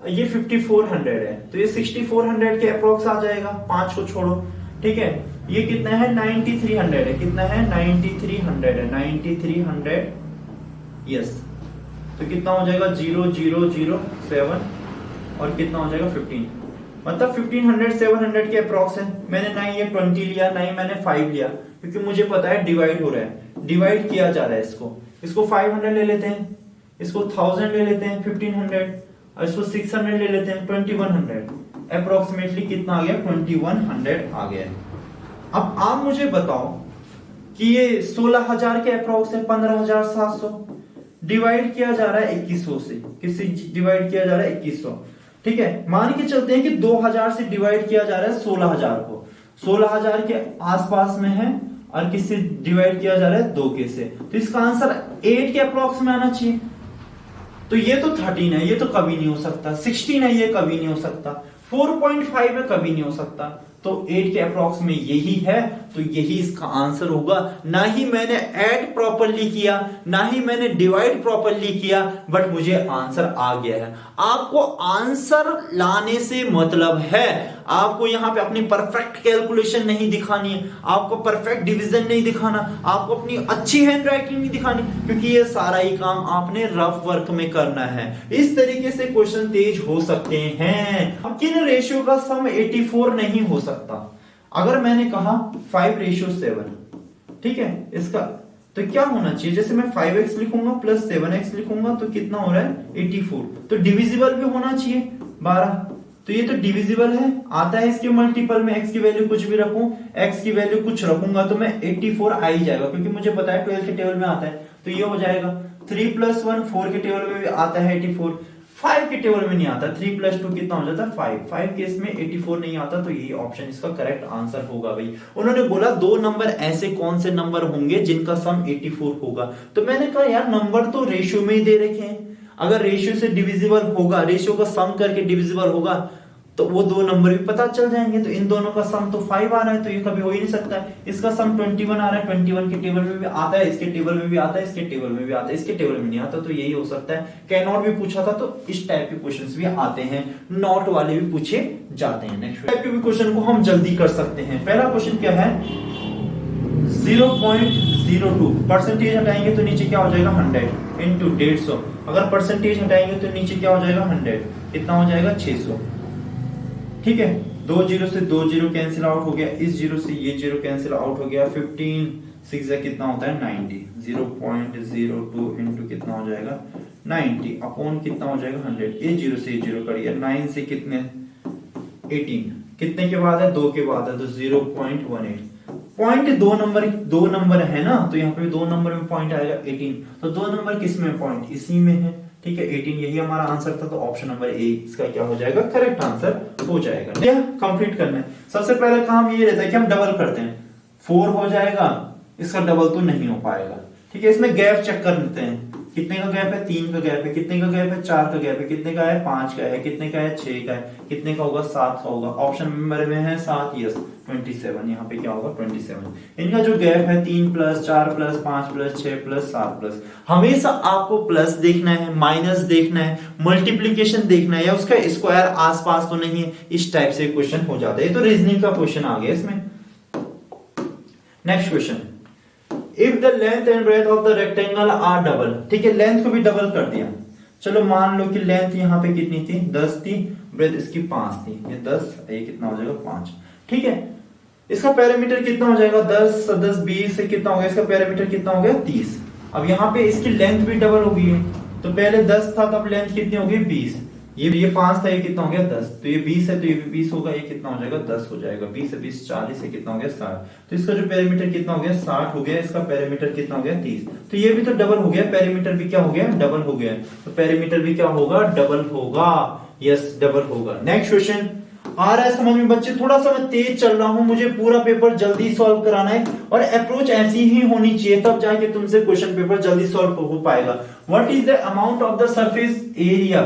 ये 5400 है, तो ये 6400 के अप्रोक्स आ जाएगा, 5 को छोड़ो। ठीक है, ये कितना है 9300 है, कितना है 9300 है, 9300 यस। तो कितना हो जाएगा 0007 और कितना हो जाएगा 15, मतलब 1500 700 के अप्रोक्स है। मैंने ना ये 20 लिया ना ही मैंने 5 लिया, क्योंकि मुझे पता है डिवाइड हो रहा है, डिवाइड किया जा रहा है। इसको 500 ले लेते हैं, इसको 1000 ले लेते हैं 1500, और इसको 600 ले लेते हैं 2100। अप्रोक्सीमेटली कितना आ गया 2100 आ गया। अब आप मुझे बताओ कि ये 16000 के अप्रोक्स है, 15700 डिवाइड किया जा रहा है 2100 से, किससे डिवाइड किया जा रहा है 2100। ठीक है, मान के चलते हैं कि 2000 से डिवाइड किया जा रहा है 16000 को, 16000 के आसपास में है, और किससे डिवाइड किया जा रहा है 2 के से, तो इसका आंसर 8 के अप्रोक्स में आना चाहिए। तो ये तो 13 है, ये तो कभी नहीं हो सकता, 16 है, ये कभी नहीं हो सकता, 4.5 है, कभी नहीं हो सकता, तो 8 के अप्रोक्स में यही है, तो यही इसका आंसर होगा। ना ही मैंने ऐड प्रॉपर्ली किया, ना ही मैंने डिवाइड प्रॉपर्ली किया, बट मुझे आंसर आ गया है। आपको आंसर लाने से मतलब है, आपको यहां पे अपनी परफेक्ट कैलकुलेशन नहीं दिखानी है, आपको परफेक्ट डिवीजन नहीं दिखाना, आपको अपनी अच्छी हैंड राइटिंग नहीं दिखानी, क्योंकि ये सारा ही काम आपने रफ वर्क में करना है। इस तरीके से क्वेश्चन तेज हो सकते हैं। अब किन रेशियो का सम 84 नहीं हो सकता? अगर मैंने कहा 5:7, ठीक है, इसका तो क्या होना चाहिए, जैसे मैं 5x लिखूंगा प्लस 7x लिखूंगा तो कितना हो रहा है 84, तो डिविजिबल भी होना चाहिए 12, तो ये तो डिविजिबल है, आता है इसके मल्टीपल में। x की वैल्यू कुछ भी रखूं, x की वैल्यू कुछ रखूंगा तो मैं 84 आ ही जाएगा, क्योंकि मुझे पता है 12 के टेबल में आता है, तो ये हो जाएगा। 3 + 1 4 के टेबल में भी आता है 84, 5 के टेबल में नहीं आता। 3 + 2 कितना हो जाता है 5, 5 के इसमें 84 नहीं आता, तो ये ऑप्शन इसका करेक्ट आंसर होगा भाई। उन्होंने बोला दो नंबर ऐसे कौन से नंबर होंगे जिनका सम 84 होगा, तो मैंने कहा यार नंबर तो रेशियो में ही दे रखे हैं, अगर रेशियो से डिविजिबल होगा, रेशियो का सम करके डिविजिबल होगा तो वो दो नंबर भी पता चल जाएंगे। तो इन दोनों का सम तो 5 आ रहा है, तो ये कभी हो ही नहीं सकता है। इसका सम 21 आ रहा है, 21 के टेबल में भी आता है, इसके टेबल में भी आता है, इसके टेबल में भी आता है, इसके टेबल में नहीं आता, तो यही हो सकता है। कैन नॉट भी पूछा था, तो इस टाइप के क्वेश्चंस भी आते हैं, नॉट वाले भी पूछे जाते हैं। नेक्स्ट टाइप के भी क्वेश्चन को हम जल्दी कर सकते हैं। पहला क्वेश्चन क्या है, 0.02 परसेंटेज हटाएंगे तो नीचे क्या हो जाएगा 100 इंटू 150। अगर परसेंटेज हटाएंगे तो नीचे क्या हो जाएगा 100, कितना हो जाएगा 600। ठीक है, 2 जीरो से 2 जीरो कैंसिल आउट हो गया, इस जीरो से ये जीरो कैंसिल आउट हो गया, 15 6 कितना होता है 90। 0.02 इंटू कितना हो जाएगा 90 अपॉन कितना हो जाएगा 100। ये जीरो से ये जीरो करिए, 9 से कितने 18, कितने के बाद है 2 के बाद है, तो 0.18। पॉइंट दो नंबर है ना, तो यहाँ पे दो नंबर में पॉइंट आएगा 18, तो दो नंबर किस में पॉइंट इसी में है। ठीक है, 18 यही हमारा आंसर था, तो ऑप्शन नंबर ए इसका क्या हो जाएगा करेक्ट आंसर हो जाएगा। यह कंप्लीट करना है। सबसे पहले काम ये रहता है कि हम डबल करते हैं, 4 हो जाएगा, इसका डबल तो नहीं हो पाएगा। ठीक है, इसमें गैप चेक कर लेते हैं, कितने का गैप है 3 का गैप है, कितने का गैप है 4 का गैप है, कितने का है 5 का है, कितने का है 6 का है, कितने का होगा 7 का होगा। ऑप्शन नंबर में है 7, यस 27, यहाँ पे क्या होगा 27। इनका जो गैप है 3 + 4 + 5 + 6 + 7 हमेशा आपको प्लस देखना है, माइनस देखना है, मल्टीप्लीकेशन देखना है, या उसका स्क्वायर आसपास तो नहीं है, इस टाइप से क्वेश्चन हो जाता है। ये तो रीजनिंग का क्वेश्चन आ गया इसमें। Next question, if the length and breadth of the rectangle are double. ठीक है, लेंथ को भी डबल कर दिया। चलो मान लो कि लेंथ यहाँ पे कितनी थी 10 थी, ब्रेथ इसकी 5 थी, ये 10 ये कितना हो जाएगा 5। ठीक है, इसका पैरामीटर कितना हो जाएगा 10 10 20 से कितना हो गया, इसका पैरामीटर कितना हो गया 30। अब यहाँ पे इसकी लेंथ भी डबल हो गई है, तो पहले 10 था तब लेंथ कितनी हो गई 20, ये 5 था, ये कितना हो गया 10, तो ये 20 है तो ये भी 20 होगा, ये कितना हो जाएगा 10 हो जाएगा। 20 से 20 40 से कितना हो गया 60, तो इसका जो पैरामीटर कितना हो गया 60 हो गया, इसका पैरामीटर कितना हो गया 30, तो ये भी तो डबल हो गया, पैरामीटर भी क्या हो गया डबल हो गया, तो पैरामीटर भी क्या होगा डबल होगा, यस डबल होगा। नेक्स्ट क्वेश्चन आ रहा है समझ में बच्चे, थोड़ा सा मैं तेज चल रहा हूं, मुझे पूरा पेपर जल्दी सॉल्व कराना है और अप्रोच ऐसी ही होनी चाहिए, तब जाके तुमसे क्वेश्चन पेपर जल्दी सॉल्व हो पाएगा। What is the amount of the surface area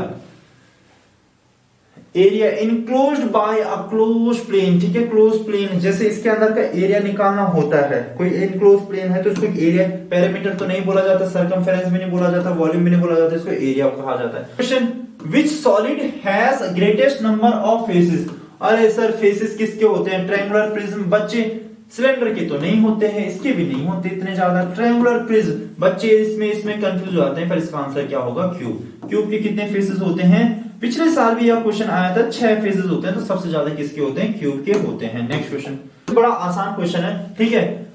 enclosed by a close plane. ठीक है, क्लोज प्लेन, जैसे इसके अंदर का एरिया निकालना होता है, कोई इनक्लोज प्लेन है तो इसको एरिया, पैरामीटर तो नहीं बोला जाता, सर्कमफेरेंस भी नहीं बोला जाता, वॉल्यूम भी नहीं बोला जाता, इसको एरिया कहा जाता है। Question, which solid has greatest number of faces. अरे सर फेसेस किसके होते हैं, ट्रायंगुलर प्रिज्म। बच्चे सिलेंडर के तो नहीं होते हैं, इसके भी नहीं होते इतने ज्यादा। ट्रायंगुलर प्रिज्म, बच्चे इसमें कंफ्यूज हो जाते हैं, पर इसका आंसर क्या होगा क्यूब। क्यूब के कितने फेसेस होते हैं, पिछले साल भी यह क्वेश्चन आया था, 6 फेसेस होते हैं, तो सबसे ज्यादा किसके होते हैं क्यूब के होते हैं। नेक्स्ट क्वेश्चन बड़ा आसान क्वेश्चन है। ठीक है,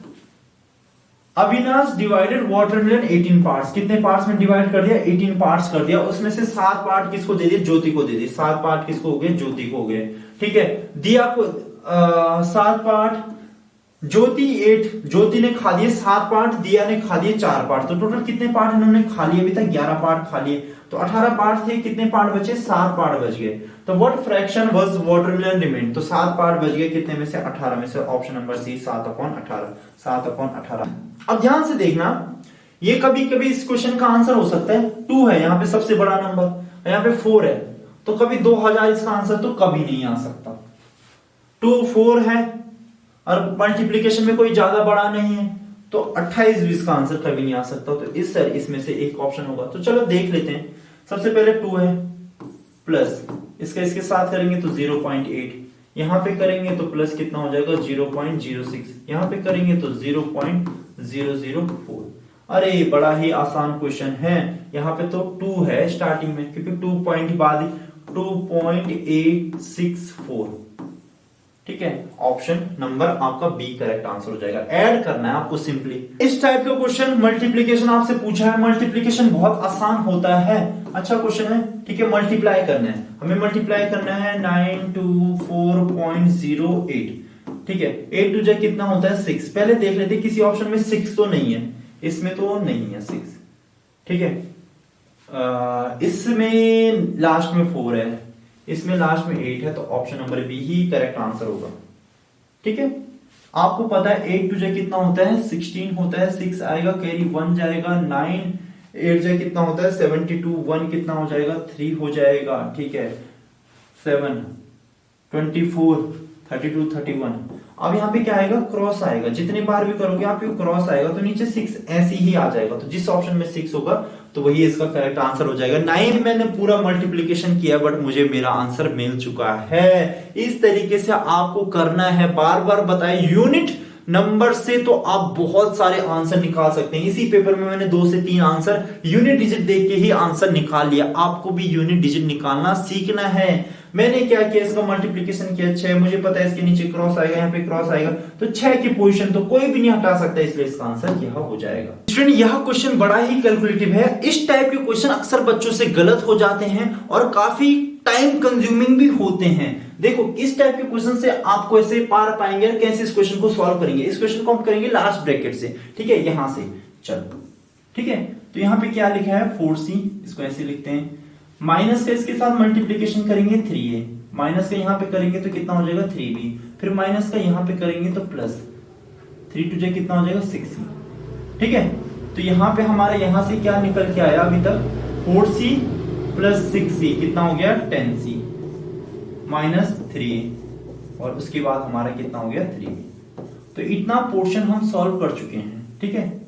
अविनाश डिवाइडेड वाटरमेलन 18 पार्ट्स। कितने पार्ट्स में डिवाइड कर दिया 18 पार्ट्स कर दिया, उसमें से 7 पार्ट किसको दे दिए ज्योति को दे दिए, 7 पार्ट किसको हो गए ज्योति को हो गए। ठीक है, दिया को 7 पार्ट, ज्योति 8, ज्योति ने खा लिए 7 पार्ट, दिया ने खा लिए 4 पार्ट, तो टोटल कितने पार्ट इन्होंने खा लिए अभी तक 11 पार्ट खा लिए, तो 18 पार्ट थे, कितने पार्ट बचे 7 पार्ट बच गए। तो what fraction was watermelon remain, तो 7 पार्ट बच गए कितने में से 18 में से, ऑप्शन नंबर सी 7/18, 7/18। अब ध्यान से देखना, ये कभी कभी इस क्वेश्चन का आंसर हो सकता है 2 है यहाँ पे सबसे बड़ा नंबर, यहाँ पे 4 है, तो कभी 2000 इसका आंसर तो कभी नहीं आ सकता। 2 4 है और मल्टीप्लीकेशन में कोई ज्यादा बड़ा नहीं है, तो 28 भी इसका आंसर कभी नहीं आ सकता, तो इसमें से एक ऑप्शन होगा। तो चलो देख लेते हैं। सबसे पहले 2 है प्लस इसका इसके साथ करेंगे तो 0.8, यहां पे करेंगे तो प्लस कितना हो जाएगा 0.06, यहां पे करेंगे तो 0.004। अरे बड़ा ही आसान क्वेश्चन है, यहाँ पे तो 2 है स्टार्टिंग में, क्योंकि 2 पॉइंट बाद 2.864। ठीक है, ऑप्शन नंबर आपका बी करेक्ट आंसर हो जाएगा। ऐड करना है आपको सिंपली। इस टाइप का क्वेश्चन मल्टीप्लीकेशन आपसे पूछा है, मल्टीप्लीकेशन बहुत आसान होता है, अच्छा क्वेश्चन है, ठीक है। मल्टीप्लाई करना है, हमें मल्टीप्लाई करना है 924.08, ठीक है। 8 टू जा कितना होता है 6। पहले देख लेते किसी ऑप्शन में 6 तो नहीं है, इसमें तो नहीं है 6, ठीक है। इसमें लास्ट में 4 है, इसमें लास्ट में 8 है, तो ऑप्शन नंबर बी ही करेक्ट आंसर होगा, ठीक है। आपको पता है 8 टू जा कितना होता है 16 होता है, 6 आएगा, कैरी 1 जाएगा, 9 8 जा कितना होता है 72, 1 कितना हो जाएगा 3 हो जाएगा, ठीक है। 7 24 32 31। अब यहाँ पे क्या आएगा क्रॉस आएगा, जितनी बार भी करोगे आप क्रॉस आएगा तो नीचे 6 ऐसे ही आ जाएगा, तो जिस ऑप्शन में 6 होगा तो वही इसका करेक्ट आंसर हो जाएगा। 9 मैंने पूरा मल्टीप्लिकेशन किया बट मुझे मेरा आंसर मिल चुका है। इस तरीके से आपको करना है, बार बार बताए यूनिट नंबर से तो आप बहुत सारे आंसर निकाल सकते हैं। इसी पेपर में मैंने 2 से 3 आंसर यूनिट डिजिट देख के ही आंसर निकाल लिया। आपको भी यूनिट डिजिट निकालना सीखना है। मैंने क्या किया, इसका मल्टीप्लिकेशन किया 6, मुझे पता है इसके नीचे क्रॉस आएगा, यहाँ पे क्रॉस आएगा, तो 6 की पोजीशन तो कोई भी नहीं हटा सकता, इसलिए इसका आंसर यह हो जाएगा। स्टूडेंट यह क्वेश्चन बड़ा ही कैलकुलेटिव है। इस टाइप के क्वेश्चन अक्सर बच्चों से गलत हो जाते हैं और काफी टाइम कंज्यूमिंग भी होते हैं। देखो इस टाइप के क्वेश्चन से आपको ऐसे पार पाएंगे, कैसे इस क्वेश्चन को सॉल्व करेंगे। इस क्वेश्चन को हम करेंगे लास्ट ब्रैकेट से, ठीक है, यहां से चलो, ठीक है। तो यहां पे क्या लिखा है 4c, इसको ऐसे लिखते हैं, माइनस का इसके साथ मल्टीप्लीकेशन करेंगे 3a, माइनस का यहां पे करेंगे तो कितना हो जाएगा 3b, फिर माइनस का यहां पे करेंगे तो प्लस 3 टू कितना हो जाएगा 6c, ठीक है। तो यहां पे हमारा यहां से क्या निकल के आया अभी तक 4c प्लस 6c कितना हो गया 10c माइनस 3, और उसके बाद हमारा कितना हो गया 3b। तो इतना पोर्शन हम सॉल्व कर चुके हैं, ठीक है,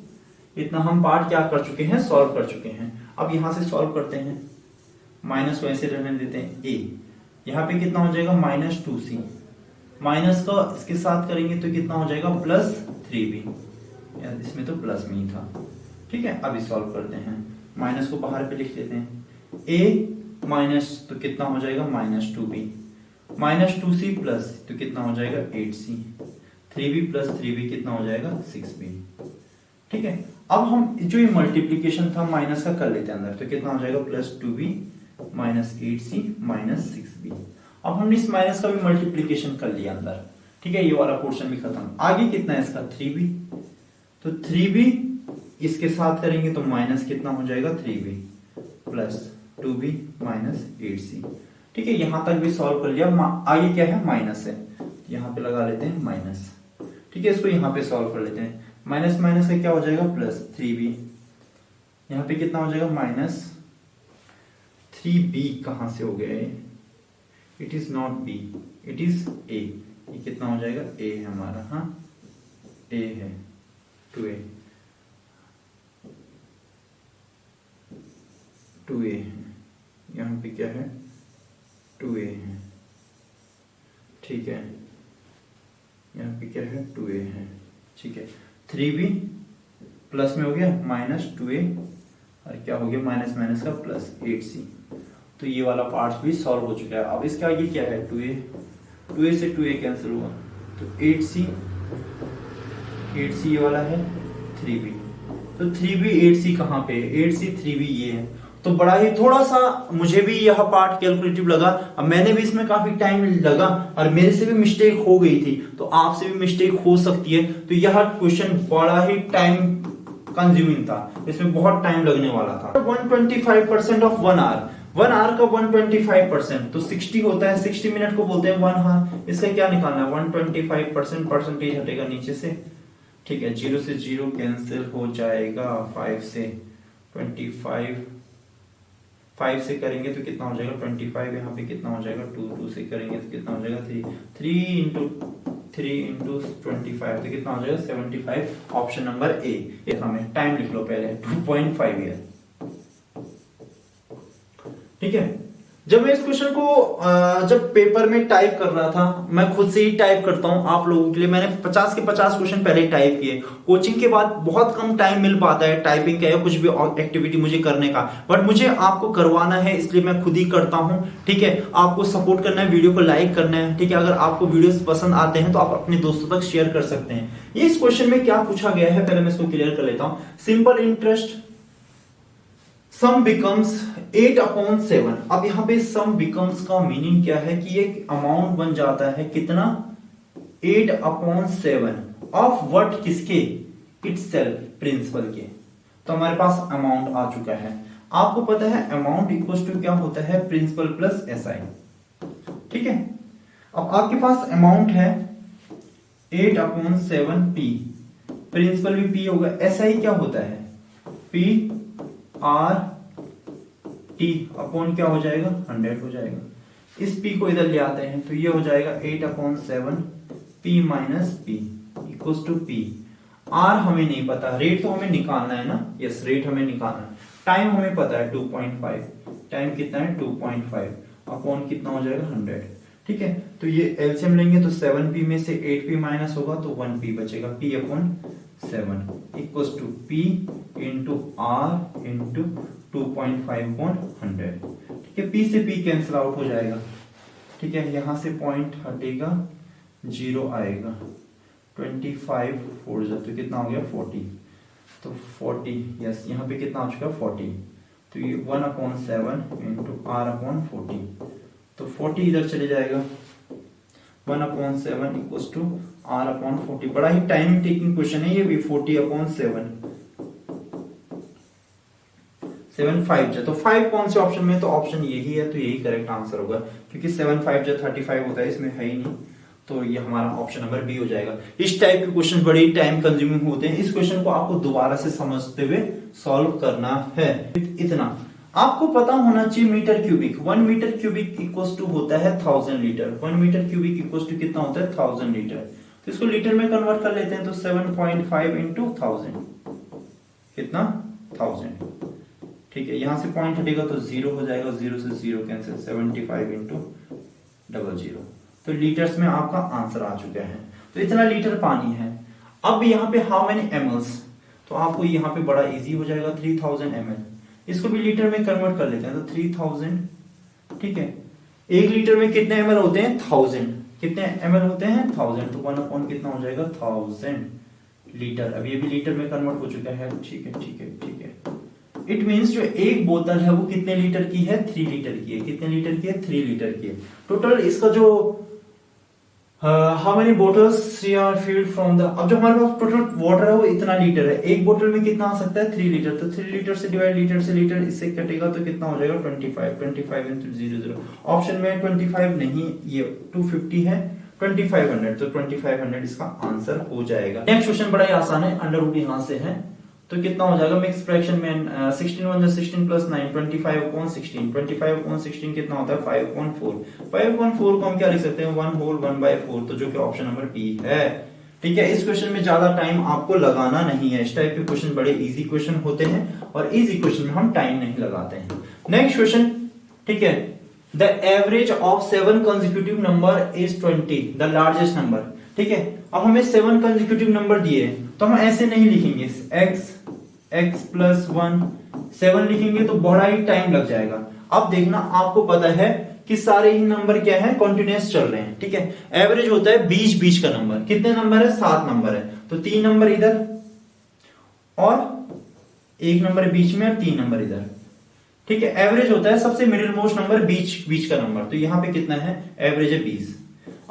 इतना हम पार्ट क्या कर चुके हैं सॉल्व कर चुके हैं। अब यहां से सॉल्व करते हैं, माइनस को ऐसे रहने देते हैं a, यहां पे कितना हो जाएगा माइनस 2c, माइनस का इसके साथ करेंगे तो कितना हो जाएगा प्लस 3b, इसमें तो प्लस में ही था, ठीक है। अब सॉल्व करते हैं, माइनस को बाहर पे लिख लेते हैं, a माइनस तो कितना हो जाएगा minus 2b, minus 2c plus तो कितना हो जाएगा 8c, 3b प्लस 3b कितना हो जाएगा 6b, ठीक है। अब हम जो ये मल्टीप्लीकेशन था माइनस का कर लेते हैं अंदर, तो कितना हो जाएगा plus 2b minus 8c minus 6b। अब हमने इस माइनस का भी मल्टीप्लीकेशन कर लिया अंदर, ठीक है, ये वाला पोर्शन भी खत्म। आगे कितना है इसका 3b, तो 3b इसके साथ करेंगे तो माइनस कितना हो जाएगा 3b plus 2b minus 8c, ठीक है। यहां तक भी सॉल्व कर लिया। आगे क्या है माइनस है, यहां पे लगा लेते हैं माइनस, ठीक है। इसको यहां पे सॉल्व कर लेते हैं, माइनस माइनस का क्या हो जाएगा प्लस 3b, यहां पे कितना हो जाएगा माइनस 3b, कहां से हो गया, it is not b, it is a, ये कितना हो जाएगा a है हमारा, हाँ a है 2a, 2a है, यहां पे क्या है 2a है, ठीक है, यहाँ पे क्या है 2a है, ठीक है। 3b प्लस में हो गया माइनस 2a, और क्या हो गया माइनस माइनस का प्लस 8c, तो ये वाला पार्ट भी सॉल्व हो चुका है। अब इसके आगे क्या है 2a से 2a कैंसिल हुआ, तो 8c ये वाला है 3b, तो 3b 8c कहाँ पे, 8c 3b ये है। तो बड़ा ही थोड़ा सा मुझे भी यह पार्ट कैलकुलेटिव लगा, अब मैंने भी इसमें काफी टाइम लगा और मेरे से भी मिस्टेक हो गई थी, तो आपसे भी मिस्टेक हो सकती है। तो यह क्वेश्चन बड़ा ही टाइम कंज्यूमिंग था, इसमें बहुत टाइम लगने वाला था। 125% ऑफ 1 आवर, 1 आवर का 125% तो 60 होता है, 60 मिनट को बोलते हैं 1 आवर। इसका क्या निकालना है 125% परसेंटेज हटेगा नीचे से, ठीक है, 0 से 0 कैंसिल हो जाएगा, 5 से 25, 5 से करेंगे तो कितना हो जाएगा 25, यहाँ पे कितना हो जाएगा 2 से करेंगे तो कितना हो जाएगा 3 इंटू 25 तो कितना हो जाएगा 75, ऑप्शन नंबर ए। हमें टाइम लिख लो पहले 2.5 ईयर, ठीक है। जब मैं इस क्वेश्चन को जब पेपर में टाइप कर रहा था, मैं खुद से ही टाइप करता हूं आप लोगों के लिए, मैंने 50 के 50 क्वेश्चन पहले टाइप किए। कोचिंग के बाद बहुत कम टाइम मिल पाता है टाइपिंग का या कुछ भी एक्टिविटी मुझे करने का, बट मुझे आपको करवाना है इसलिए मैं खुद ही करता हूं। ठीक है, आपको सपोर्ट करना है, वीडियो को लाइक करना है। ठीक है, अगर आपको वीडियोस पसंद आते हैं तो आप अपने दोस्तों तक शेयर कर सकते हैं। इस क्वेश्चन में क्या पूछा गया है, पहले मैं इसको क्लियर कर लेता हूं। सिंपल इंटरेस्ट सम बिकम्स 8/7। अब यहां पे सम बिकम्स का मीनिंग क्या है कि एक अमाउंट बन जाता है कितना, 8/7 ऑफ व्हाट, किसके, इटसेल्फ, प्रिंसिपल के। तो हमारे पास अमाउंट आ चुका है। आपको पता है अमाउंट इक्वल टू क्या होता है, प्रिंसिपल प्लस एसआई। ठीक है, अब आपके पास अमाउंट है 8/7 पी, प्रिंसिपल भी पी होगा, एसआई क्या होता है, पी आर टी अपॉन क्या हो जाएगा, 100 हो जाएगा। इस पी को इधर ले आते हैं तो ये हो जाएगा 8/7 P minus P equals to P. R हमें नहीं पता, रेट तो हमें निकालना है ना, यस रेट हमें निकालना है। टाइम हमें पता है 2.5, टाइम कितना है 2.5 अपॉन कितना हो जाएगा 100। ठीक है, तो ये एलसीएम लेंगे तो 7p में से 8p माइनस होगा तो 1p बचेगा, p/7 equals to p into R into 2.5/100। ठीक है, p से p कैंसिल आउट हो जाएगा। ठीक है, यहां से पॉइंट हटेगा, 0 आएगा, 25 4 तो कितना हो गया 40, तो 40 यस, यहाँ पे कितना आ चुका 40, तो ये 1/7 इंटू r/40, तो 40 इधर चले जाएगा, 1/7 इक्वल्स टू r/40। बड़ा ही टाइम टेकिंग क्वेश्चन है ये भी, 40/7 7 5 तो 5 कौन से ऑप्शन में, तो ऑप्शन यही है, तो यही करेक्ट आंसर होगा, क्योंकि 7 5 35 होता है, इसमें है ही नहीं, तो ये हमारा ऑप्शन नंबर बी हो जाएगा। इस टाइप के क्वेश्चन बड़े टाइम कंज्यूमिंग होते हैं, इस क्वेश्चन को आपको दोबारा से समझते हुए सॉल्व करना है। इतना आपको पता होना चाहिए, metre cubic, 1 metre cubic equals to होता है 1000 litre. 1 metre cubic equals to कितना होता है 1000 लीटर। तो इसको लीटर में कन्वर्ट कर लेते हैं, तो 7.5 इंटू 1000 कितना 1000। ठीक है, यहां से पॉइंट हटेगा तो 0 हो जाएगा, 0 से 0 कैंसिल, 75 इंटू 00, तो लीटर्स में आपका आंसर आ चुका है। तो इतना लीटर पानी है। अब यहाँ पे हाउ मेनी mls, तो आपको यहाँ पे बड़ा इजी हो जाएगा, 3000 ml। इसको भी लीटर में कन्वर्ट कर लेते हैं, तो 3000। ठीक है, 1 लीटर में कितने ml होते हैं 1000, कितने ml होते हैं 1000, तो 1 कितना हो जाएगा 1000 लीटर। अब ये भी लीटर में कन्वर्ट हो चुका है। ठीक है ठीक है ठीक है, इट मींस जो एक बोतल है वो कितने लीटर की है, 3 लीटर की है। कितने लीटर की है, 3 लीटर की है। टोटल इसका जो how many bottles are filled from the, अब जो हमारे पास टोटल वाटर है वो इतना लीटर है, एक बोतल में कितना आ सकता है 3 लीटर, तो 3 लीटर से डिवाइड, लीटर से लीटर इससे कटेगा तो कितना हो जाएगा 25 इंटू 00। ऑप्शन में 25 नहीं, ये 250 है, 2500, तो 2500 इसका आंसर हो जाएगा। नेक्स्ट क्वेश्चन बड़ा ही आसान है, अंडर रूट यहां से है, तो कितना हो जाएगा मिक्स फ्रैक्शन में 16 1 16 प्लस 9 25/16, 25/16 कितना होता है 5/4। 5/4 को हम क्या लिख सकते हैं 1/4, तो जो कि ऑप्शन नंबर बी है। ठीक है, इस क्वेश्चन में ज्यादा टाइम आपको लगाना नहीं है, इस टाइप के क्वेश्चन बड़े इजी क्वेश्चन होते हैं और इजी क्वेश्चन में हम टाइम नहीं लगाते हैं। नेक्स्ट क्वेश्चन, ठीक है, the average of 7 consecutive number is 20, the largest number. ठीक है, अब हमें 7 कंसेक्यूटिव नंबर दिए तो हम ऐसे नहीं लिखेंगे x प्लस 1 7 लिखेंगे तो बड़ा ही टाइम लग जाएगा। अब देखना, आपको पता है कि सारे ही नंबर क्या है, कॉन्टिन्यूअस चल रहे हैं। ठीक है, एवरेज होता है बीच बीच का नंबर, कितने नंबर है 7 नंबर है, तो 3 नंबर इधर और 1 नंबर बीच में और 3 नंबर इधर। ठीक है, एवरेज होता है सबसे मिडिल मोस्ट नंबर बीच बीच का नंबर, तो यहां पे कितना है एवरेज है 20।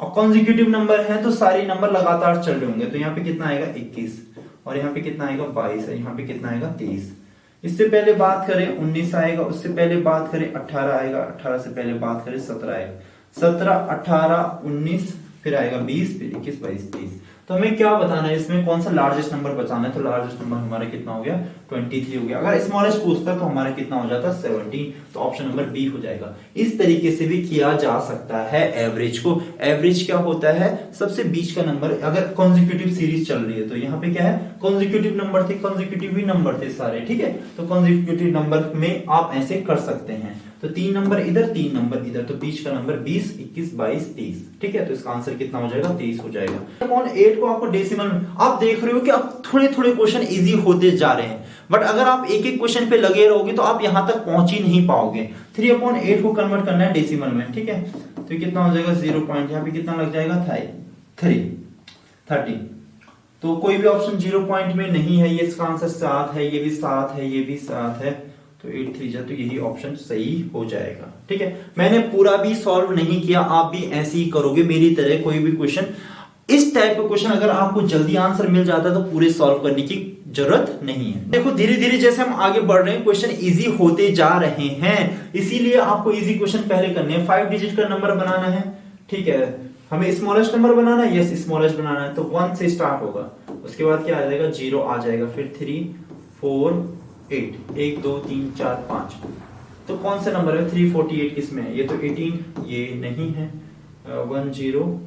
और कॉन्जिक्यूटिव नंबर है तो सारे नंबर लगातार चल रहे होंगे, तो यहाँ पे कितना आएगा 21 और यहाँ पे कितना आएगा 22 है, यहाँ पे कितना आएगा 23। इससे पहले बात करें 19 आएगा, उससे पहले बात करें 18 आएगा, 18 से पहले बात करें 17 आएगा, 17 18 19 फिर आएगा 20 फिर 21 22 23। तो हमें क्या बताना है इसमें, कौन सा लार्जेस्ट नंबर बताना है, तो लार्जेस्ट नंबर हमारा कितना हो गया 23 हो गया। अगर स्मॉलेस्ट पूछता तो हमारा कितना हो जाता 17, तो ऑप्शन नंबर बी हो जाएगा। इस तरीके से भी किया जा सकता है एवरेज को। एवरेज क्या होता है, सबसे बीच का नंबर। अगर कॉन्जिक्यूटिव सीरीज चल रही है तो यहाँ पे क्या है कॉन्जिक्यूटिव नंबर थे, कॉन्जिक्यूटिव भी नंबर थे सारे। ठीक है, तो कॉन्जिक्यूटिव नंबर में आप ऐसे कर सकते हैं। तो 3 नंबर इधर 3 नंबर इधर, तो बीच का नंबर 20, 21, 22, 30। ठीक है, तो इसका आंसर कितना हो जाएगा? 23 हो जाएगा। अपॉन 8 को आपको डेसिमल में, आप देख रहे हो कि अब थोड़े थोड़े क्वेश्चन इजी होते जा रहे हैं, बट अगर आप एक एक क्वेश्चन पे लगे रहोगे तो आप यहां तक पहुंच ही नहीं पाओगे। 3/8 को कन्वर्ट करना है डेसिमल में। ठीक है, तो कितना हो जाएगा? 0 पॉइंट, यहाँ पे कितना लग जाएगा? 30। तो कोई भी ऑप्शन 0 पॉइंट में नहीं है, ये इसका आंसर 7 है, ये भी 7 है, ये भी 7 है, तो 8 3 जा, तो यही ऑप्शन सही हो जाएगा। ठीक है, मैंने पूरा भी सॉल्व नहीं किया, आप भी ऐसे ही करोगे मेरी तरह। कोई भी क्वेश्चन इस टाइप का क्वेश्चन अगर आपको जल्दी आंसर मिल जाता है तो पूरे सॉल्व करने की जरूरत नहीं है। देखो धीरे धीरे जैसे हम आगे बढ़ रहे हैं क्वेश्चन इजी होते जा रहे हैं, इसीलिए आपको इजी क्वेश्चन पहले करने हैं। 5 डिजिट का नंबर बनाना है। ठीक है, हमें स्मॉलेस्ट नंबर बनाना है, यस स्मॉलेस्ट बनाना है, तो 1 से स्टार्ट होगा, उसके बाद क्या आ जाएगा? 0 आ जाएगा, फिर 3 4 8, 1 2 3 4 5, तो कौन सा नंबर है? 348 किसमें है? ये तो 18 ये नहीं है, 1 0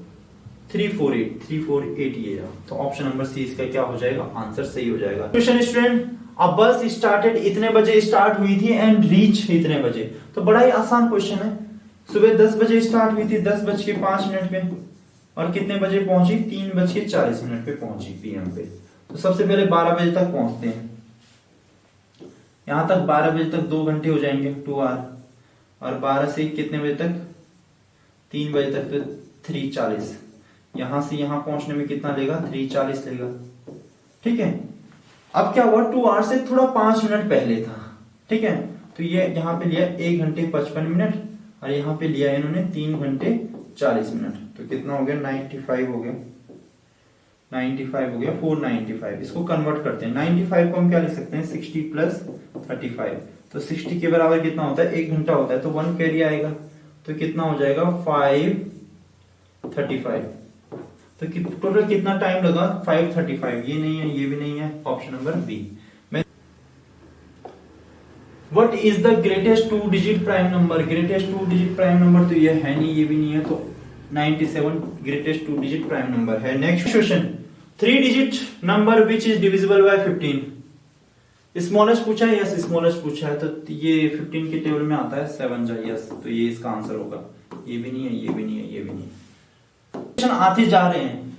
348 ये है, तो ऑप्शन नंबर सी इसका क्या हो जाएगा? आंसर सही हो जाएगा। क्वेश्चन स्टूडेंट, अ बस स्टार्टेड इतने बजे स्टार्ट हुई थी एंड रीच इतने बजे, तो बड़ा ही आसान क्वेश्चन है। सुबह 10 बजे स्टार्ट हुई थी, 10:05 पे, और कितने बजे पहुंची? 3:40 पे पहुंची पीएम पे। तो सबसे पहले 12 बजे तक पहुंचते हैं, यहां तक 12 बजे तक 2 घंटे हो जाएंगे, 2 आवर, और 12 से कितने बजे तक? 3 बजे तक, तो 3:40, यहां से यहां पहुंचने में कितना लेगा? 3:40 लेगा। ठीक है, अब क्या हुआ? 2 आवर से थोड़ा 5 मिनट पहले था। ठीक है, तो ये यहां पे लिया 1 घंटे 55 मिनट, और यहाँ पे लिया इन्होंने 3 घंटे 40 मिनट, तो कितना हो गया? 95 हो गया, 95 हो गया, 495। इसको कन्वर्ट करते हैं, 95 को हम क्या लिख सकते हैं? 60 प्लस 35, तो 60 के बराबर कितना होता है? 1 घंटा होता है, तो 1 कैरी आएगा, तो कितना हो जाएगा? 5:35। तो टोटल कितना टाइम लगा? 5:35। ये नहीं है, ये भी नहीं है, option number B. What is the greatest 2 digit prime number? Greatest 2 digit prime number तो ये है नहीं, ये भी नहीं है, तो 97 greatest 2 digit prime number है। Next question, 3 digit number which is divisible by 15। Smallest पूछा है, यस स्मॉलेस्ट पूछा है, तो ये 15 के टेबल में आता है 7 जा, यस, तो ये इसका आंसर होगा। ये भी नहीं है, ये भी नहीं है, ये भी नहीं है। क्वेश्चन आते जा रहे हैं।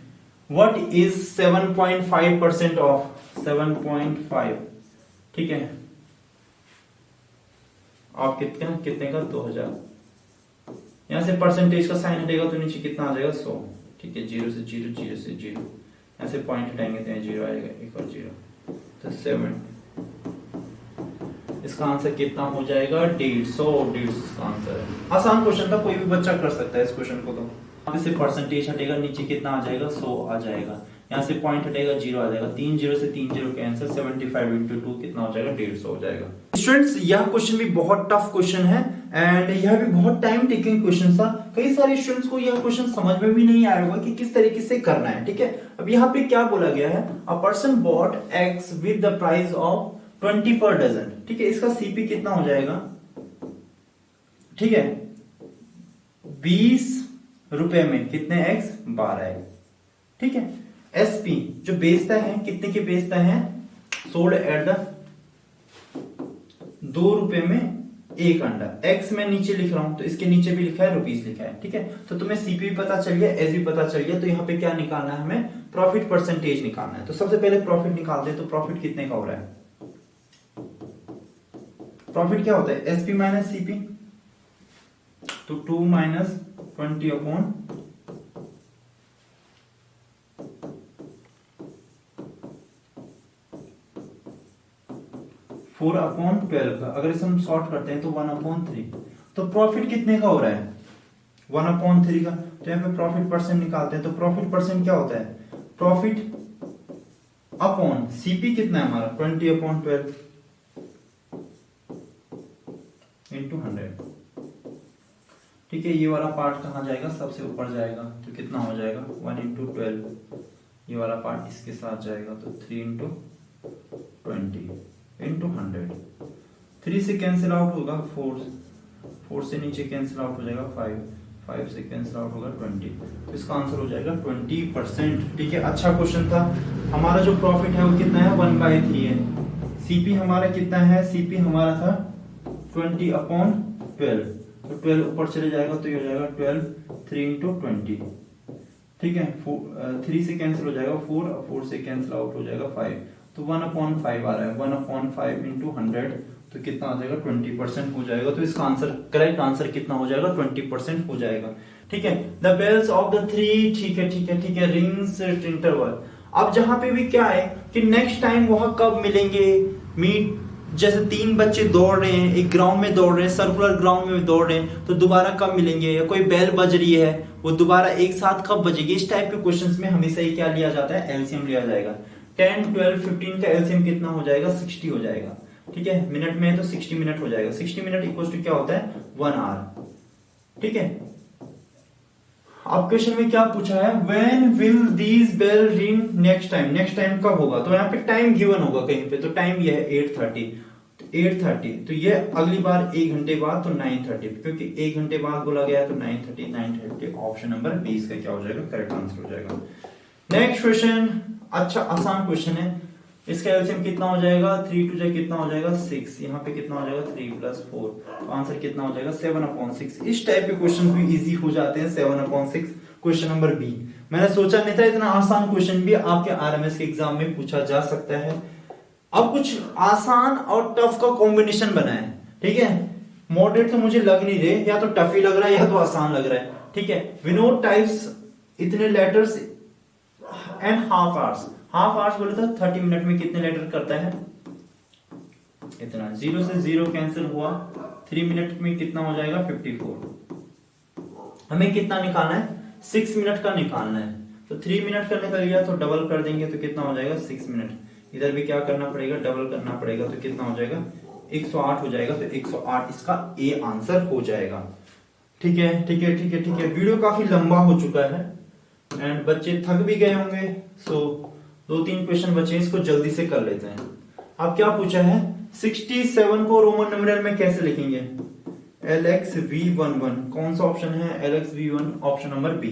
What is 7.5% of 7.5? ठीक है, आप कितने का? 2000। यहां से परसेंटेज का साइन हटेगा तो नीचे कितना आ जाएगा? 100। ठीक है, 0 से 0, 0 से 0, यहां से पॉइंट हटाएंगे तो 0 आएगा, एक और 0, तो 7। इसका आंसर कितना हो जाएगा? 150 इसका आंसर है। आसान क्वेश्चन था, कोई भी बच्चा कर सकता है इस क्वेश्चन को। तो यहाँ से परसेंटेज हटेगा, नीचे कितना आ जाएगा? 100 आ जाएगा, यहाँ से पॉइंट हटेगा, 0 आ जाएगा, 3 0 से 3 0 कैंसिल, 75 into 2 कितना हो जाएगा? 150 हो जाएगा। स्टूडेंट्स, यह क्वेश्चन भी बहुत टफ क्वेश्चन है एंड यह भी बहुत टाइम टेकिंग क्वेश्चन था। कई सारे स्टूडेंट्स को यह क्वेश्चन समझ में भी नहीं आया होगा कि किस तरीके से करना है। ठीक है, अब यहाँ पे क्या बोला गया है? A person bought eggs with the price of 20 per dozen. ठीक है, इसका सीपी कितना हो जाएगा? ठीक है, 20 रुपए में कितने एग्स? 12 एग। ठीक है, एसपी जो बेचता है कितने के बेचता है? सोल्ड एट द 2 रुपए में 1 अंडा। एक्स में नीचे लिख रहा हूं तो इसके नीचे भी लिखा है, रुपीस लिखा है। ठीक है, तो तुम्हें सीपी पता चल गया, एस भी पता चल गया, तो यहाँ पे क्या निकालना है? हमें प्रॉफिट परसेंटेज निकालना है। तो सबसे पहले प्रॉफिट निकालते हैं, तो प्रॉफिट कितने का हो रहा है? प्रॉफिट क्या होता है? एसपी माइनस सीपी, तो 2 माइनस 20 अपॉन 4/12 का। अगर इसे हम सॉर्ट करते हैं तो 1/3। तो प्रॉफिट कितने का हो रहा है? 1/3 का। तो यहाँ पे प्रॉफिट परसेंट निकालते हैं, तो प्रॉफिट परसेंट क्या होता है? प्रॉफिट अपॉन सीपी कितना है हमारा? 20/12 इंटू 100। ठीक है, ये वाला पार्ट कहाँ जाएगा? सबसे ऊपर जाएगा, तो कितना हो जाएगा? 1 into 12। ये वाला पार्ट इसके साथ जाएगा, तो 3 into 20 इंटू 100। 3 से कैंसिल आउट होगा 4 से नीचे कैंसिल आउट हो जाएगा 5 से कैंसिल आउट होगा 20। तो इसका आंसर हो जाएगा 20%। ठीक है, अच्छा क्वेश्चन था। हमारा जो प्रॉफिट है वो कितना है? 1/3 है। सीपी हमारा कितना है? सीपी हमारा था 20/12। 12, तो 12 ऊपर चले जाएगा तो ये हो जाएगा 12, 3 इंटू 20, ठीक है। 3 से कैंसिल हो जाएगा 4, 4 से कैंसिल आउट हो जाएगा 5, तो 1/5 आ रहा है। 1/5 इंटू 100 तो कितना आ जाएगा 20% हो जाएगा। तो इसका आंसर, करेक्ट आंसर कितना हो जाएगा 20% हो जाएगा, ठीक है। द बेल्स ऑफ द 3, ठीक है ठीक है ठीक है, रिंग्स इंटरवल। अब जहां पे भी क्या है कि नेक्स्ट टाइम वहां कब मिलेंगे, मीट जैसे 3 बच्चे दौड़ रहे हैं, एक ग्राउंड में दौड़ रहे हैं, सर्कुलर ग्राउंड में दौड़ रहे हैं, तो दोबारा कब मिलेंगे, या कोई बेल बज रही है वो दोबारा एक साथ कब बजेगी। इस टाइप के क्वेश्चंस में हमेशा ही क्या लिया जाता है, एलसीएम लिया जाएगा। 10, 12, 15 का एलसीएम कितना हो जाएगा, 60 हो जाएगा, ठीक है। मिनट में है तो 60 मिनट हो जाएगा। 60 मिनट इक्वल टू क्या होता है, 1 आवर, ठीक है। अब क्वेश्चन में क्या पूछा है, when will these bell ring next time, next time कब होगा, तो यहाँ पे टाइम गिवन होगा कहीं पे, तो टाइम ये है 8:30, तो 8:30, तो ये अगली बार 1 घंटे बाद तो 9:30, क्योंकि 1 घंटे बाद बोला गया है तो 9:30 ऑप्शन नंबर 20 का क्या हो जाएगा, करेक्ट आंसर हो जाएगा। नेक्स्ट क्वेश्चन, अच्छा आसान क्वेश्चन है, इसका एलसीएम कितना हो जाएगा, 3 2 कितना हो जाएगा 6, यहाँ पे कितना हो जाएगा 3 + 4, तो आंसर कितना हो जाएगा 7/6। इस टाइप के क्वेश्चन भी इजी हो जाते हैं। 7/6 क्वेश्चन नंबर बी, मैंने सोचा नहीं था इतना आसान क्वेश्चन भी आपके आरएमएस के एग्जाम में पूछा जा सकता है। अब कुछ आसान और टफ का कॉम्बिनेशन बनाए, ठीक है। मॉडरेट तो मुझे लग नहीं रहे, या तो टफ ही लग रहा है या तो आसान लग रहा है, ठीक है। विनोद टाइप्स इतने letters and half hours, half hours बोले तो 30 मिनट में कितने लेटर करता है, इतना। 0 से 0 कैंसिल हुआ, 3 मिनट में कितना हो जाएगा 54। हमें कितना निकालना है, 6 मिनट का निकालना है, तो 3 मिनट करने का लिया तो डबल कर देंगे तो कितना हो जाएगा 6 मिनट। इधर भी क्या करना पड़ेगा, डबल करना पड़ेगा, तो कितना हो जाएगा 108 हो जाएगा, तो 108 इसका ए आंसर हो जाएगा, ठीक है ठीक है ठीक है ठीक है। वीडियो काफी लंबा हो चुका है एंड बच्चे थक भी गए होंगे, सो 2-3 क्वेश्चन बचे, इसको जल्दी से कर लेते हैं। अब क्या पूछा है, 67 को रोमन न्यूमेरल में कैसे लिखेंगे, LXV11, कौन सा ऑप्शन है, LXV1 ऑप्शन नंबर बी।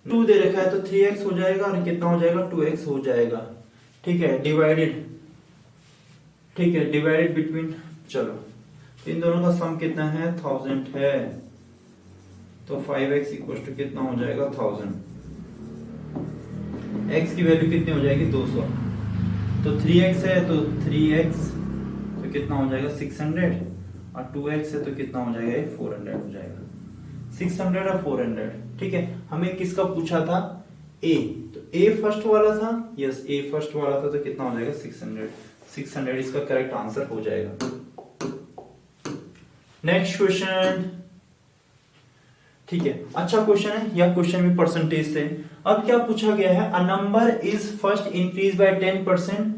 2 दे रखा है तो 3x हो जाएगा और कितना हो जाएगा 2x हो जाएगा, ठीक है। डिवाइडेड, ठीक है, डिवाइडेड बिटवीन, चलो इन दोनों का सम कितना है 1000 है, तो 5x इक्वल टू कितना हो जाएगा 1000। x की वैल्यू कितनी हो जाएगी 200, तो 3x है तो 3x तो कितना हो जाएगा 600, और 2x है तो कितना हो जाएगा 400 हो जाएगा। 600 और 400, ठीक है। हमें किसका पूछा था, a, तो a फर्स्ट वाला था, यस a फर्स्ट वाला था, तो कितना हो जाएगा 600 इसका करेक्ट आंसर हो जाएगा। नेक्स्ट क्वेश्चन, ठीक है, अच्छा क्वेश्चन है, यह क्वेश्चन भी परसेंटेज से। अब क्या पूछा गया है, a number is first increase by 10%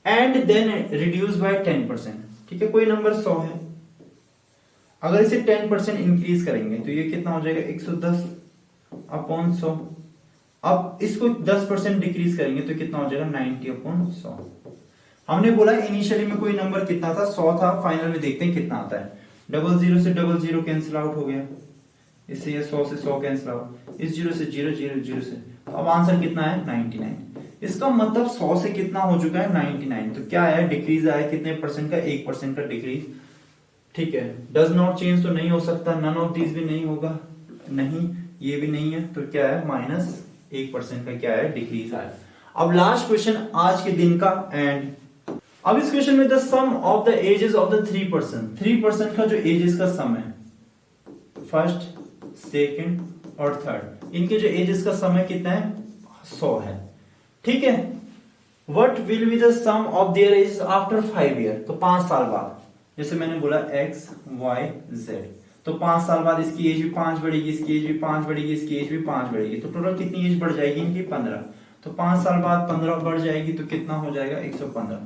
and then reduce by 10%, ठीक है। कोई नंबर 100 है, अगर इसे 10% इंक्रीज करेंगे तो ये कितना हो जाएगा 110/100। अब इसको 10% डिक्रीज करेंगे तो कितना हो जाएगा 90/100। हमने बोला इनिशियली में कोई नंबर कितना था 100 था, फाइनल में देखते हैं कितना आता है। 00 से 00 कैंसिल आउट हो गया, इससे ये 100 से 100 कैंसिल आउट, इस 0 से 0 0 0 से, तो अब आंसर कितना है 99। इसका मतलब 100 से कितना हो चुका है 99, तो क्या है डिक्रीज आया कितने परसेंट का, 1% का डिक्रीज, ठीक है। डज नॉट चेंज तो नहीं हो सकता, नन ऑफ दीज भी नहीं होगा, नहीं ये भी नहीं है, तो क्या है -1% का क्या है डिक्रीज आया। अब लास्ट क्वेश्चन आज के दिन का एंड, अब इस क्वेश्चन में the sum of the ages of the 3% का जो एजेस का सम है, फर्स्ट सेकंड और थर्ड, इनके जो एजेस का सम है कितना है 100 है, ठीक है। What will be the sum of their ages after 5 year, तो 5 साल बाद, जैसे मैंने बोला x y z, तो 5 साल बाद इसकी एज भी 5 बढ़ेगी, इसकी एज भी 5 बढ़ेगी, इसकी एज भी 5 बढ़ेगी, तो टोटल कितनी एज बढ़ जाएगी इनकी 15, तो 5 साल बाद 15 बढ़ जाएगी तो कितना हो जाएगा 115,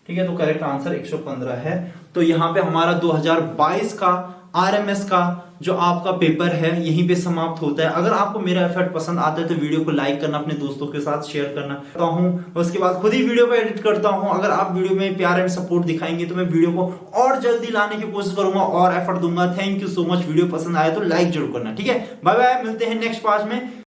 ठीक है। तो करेक्ट आंसर 115 है। तो यहाँ पे हमारा 2022 का आरएमएस का जो आपका पेपर है यहीं पे समाप्त होता है। अगर आपको मेरा एफर्ट पसंद आता है तो वीडियो को लाइक करना, अपने दोस्तों के साथ शेयर करना हूँ, उसके बाद खुद ही वीडियो को एडिट करता हूँ। अगर आप वीडियो में प्यार एंड सपोर्ट दिखाएंगे तो मैं वीडियो को और जल्दी लाने की कोशिश करूंगा और एफर्ट दूंगा। Thank you so much. Video पसंद आए तो लाइक जरूर करना, ठीक है। बाय बाय, मिलते हैं नेक्स्ट पार्ट में।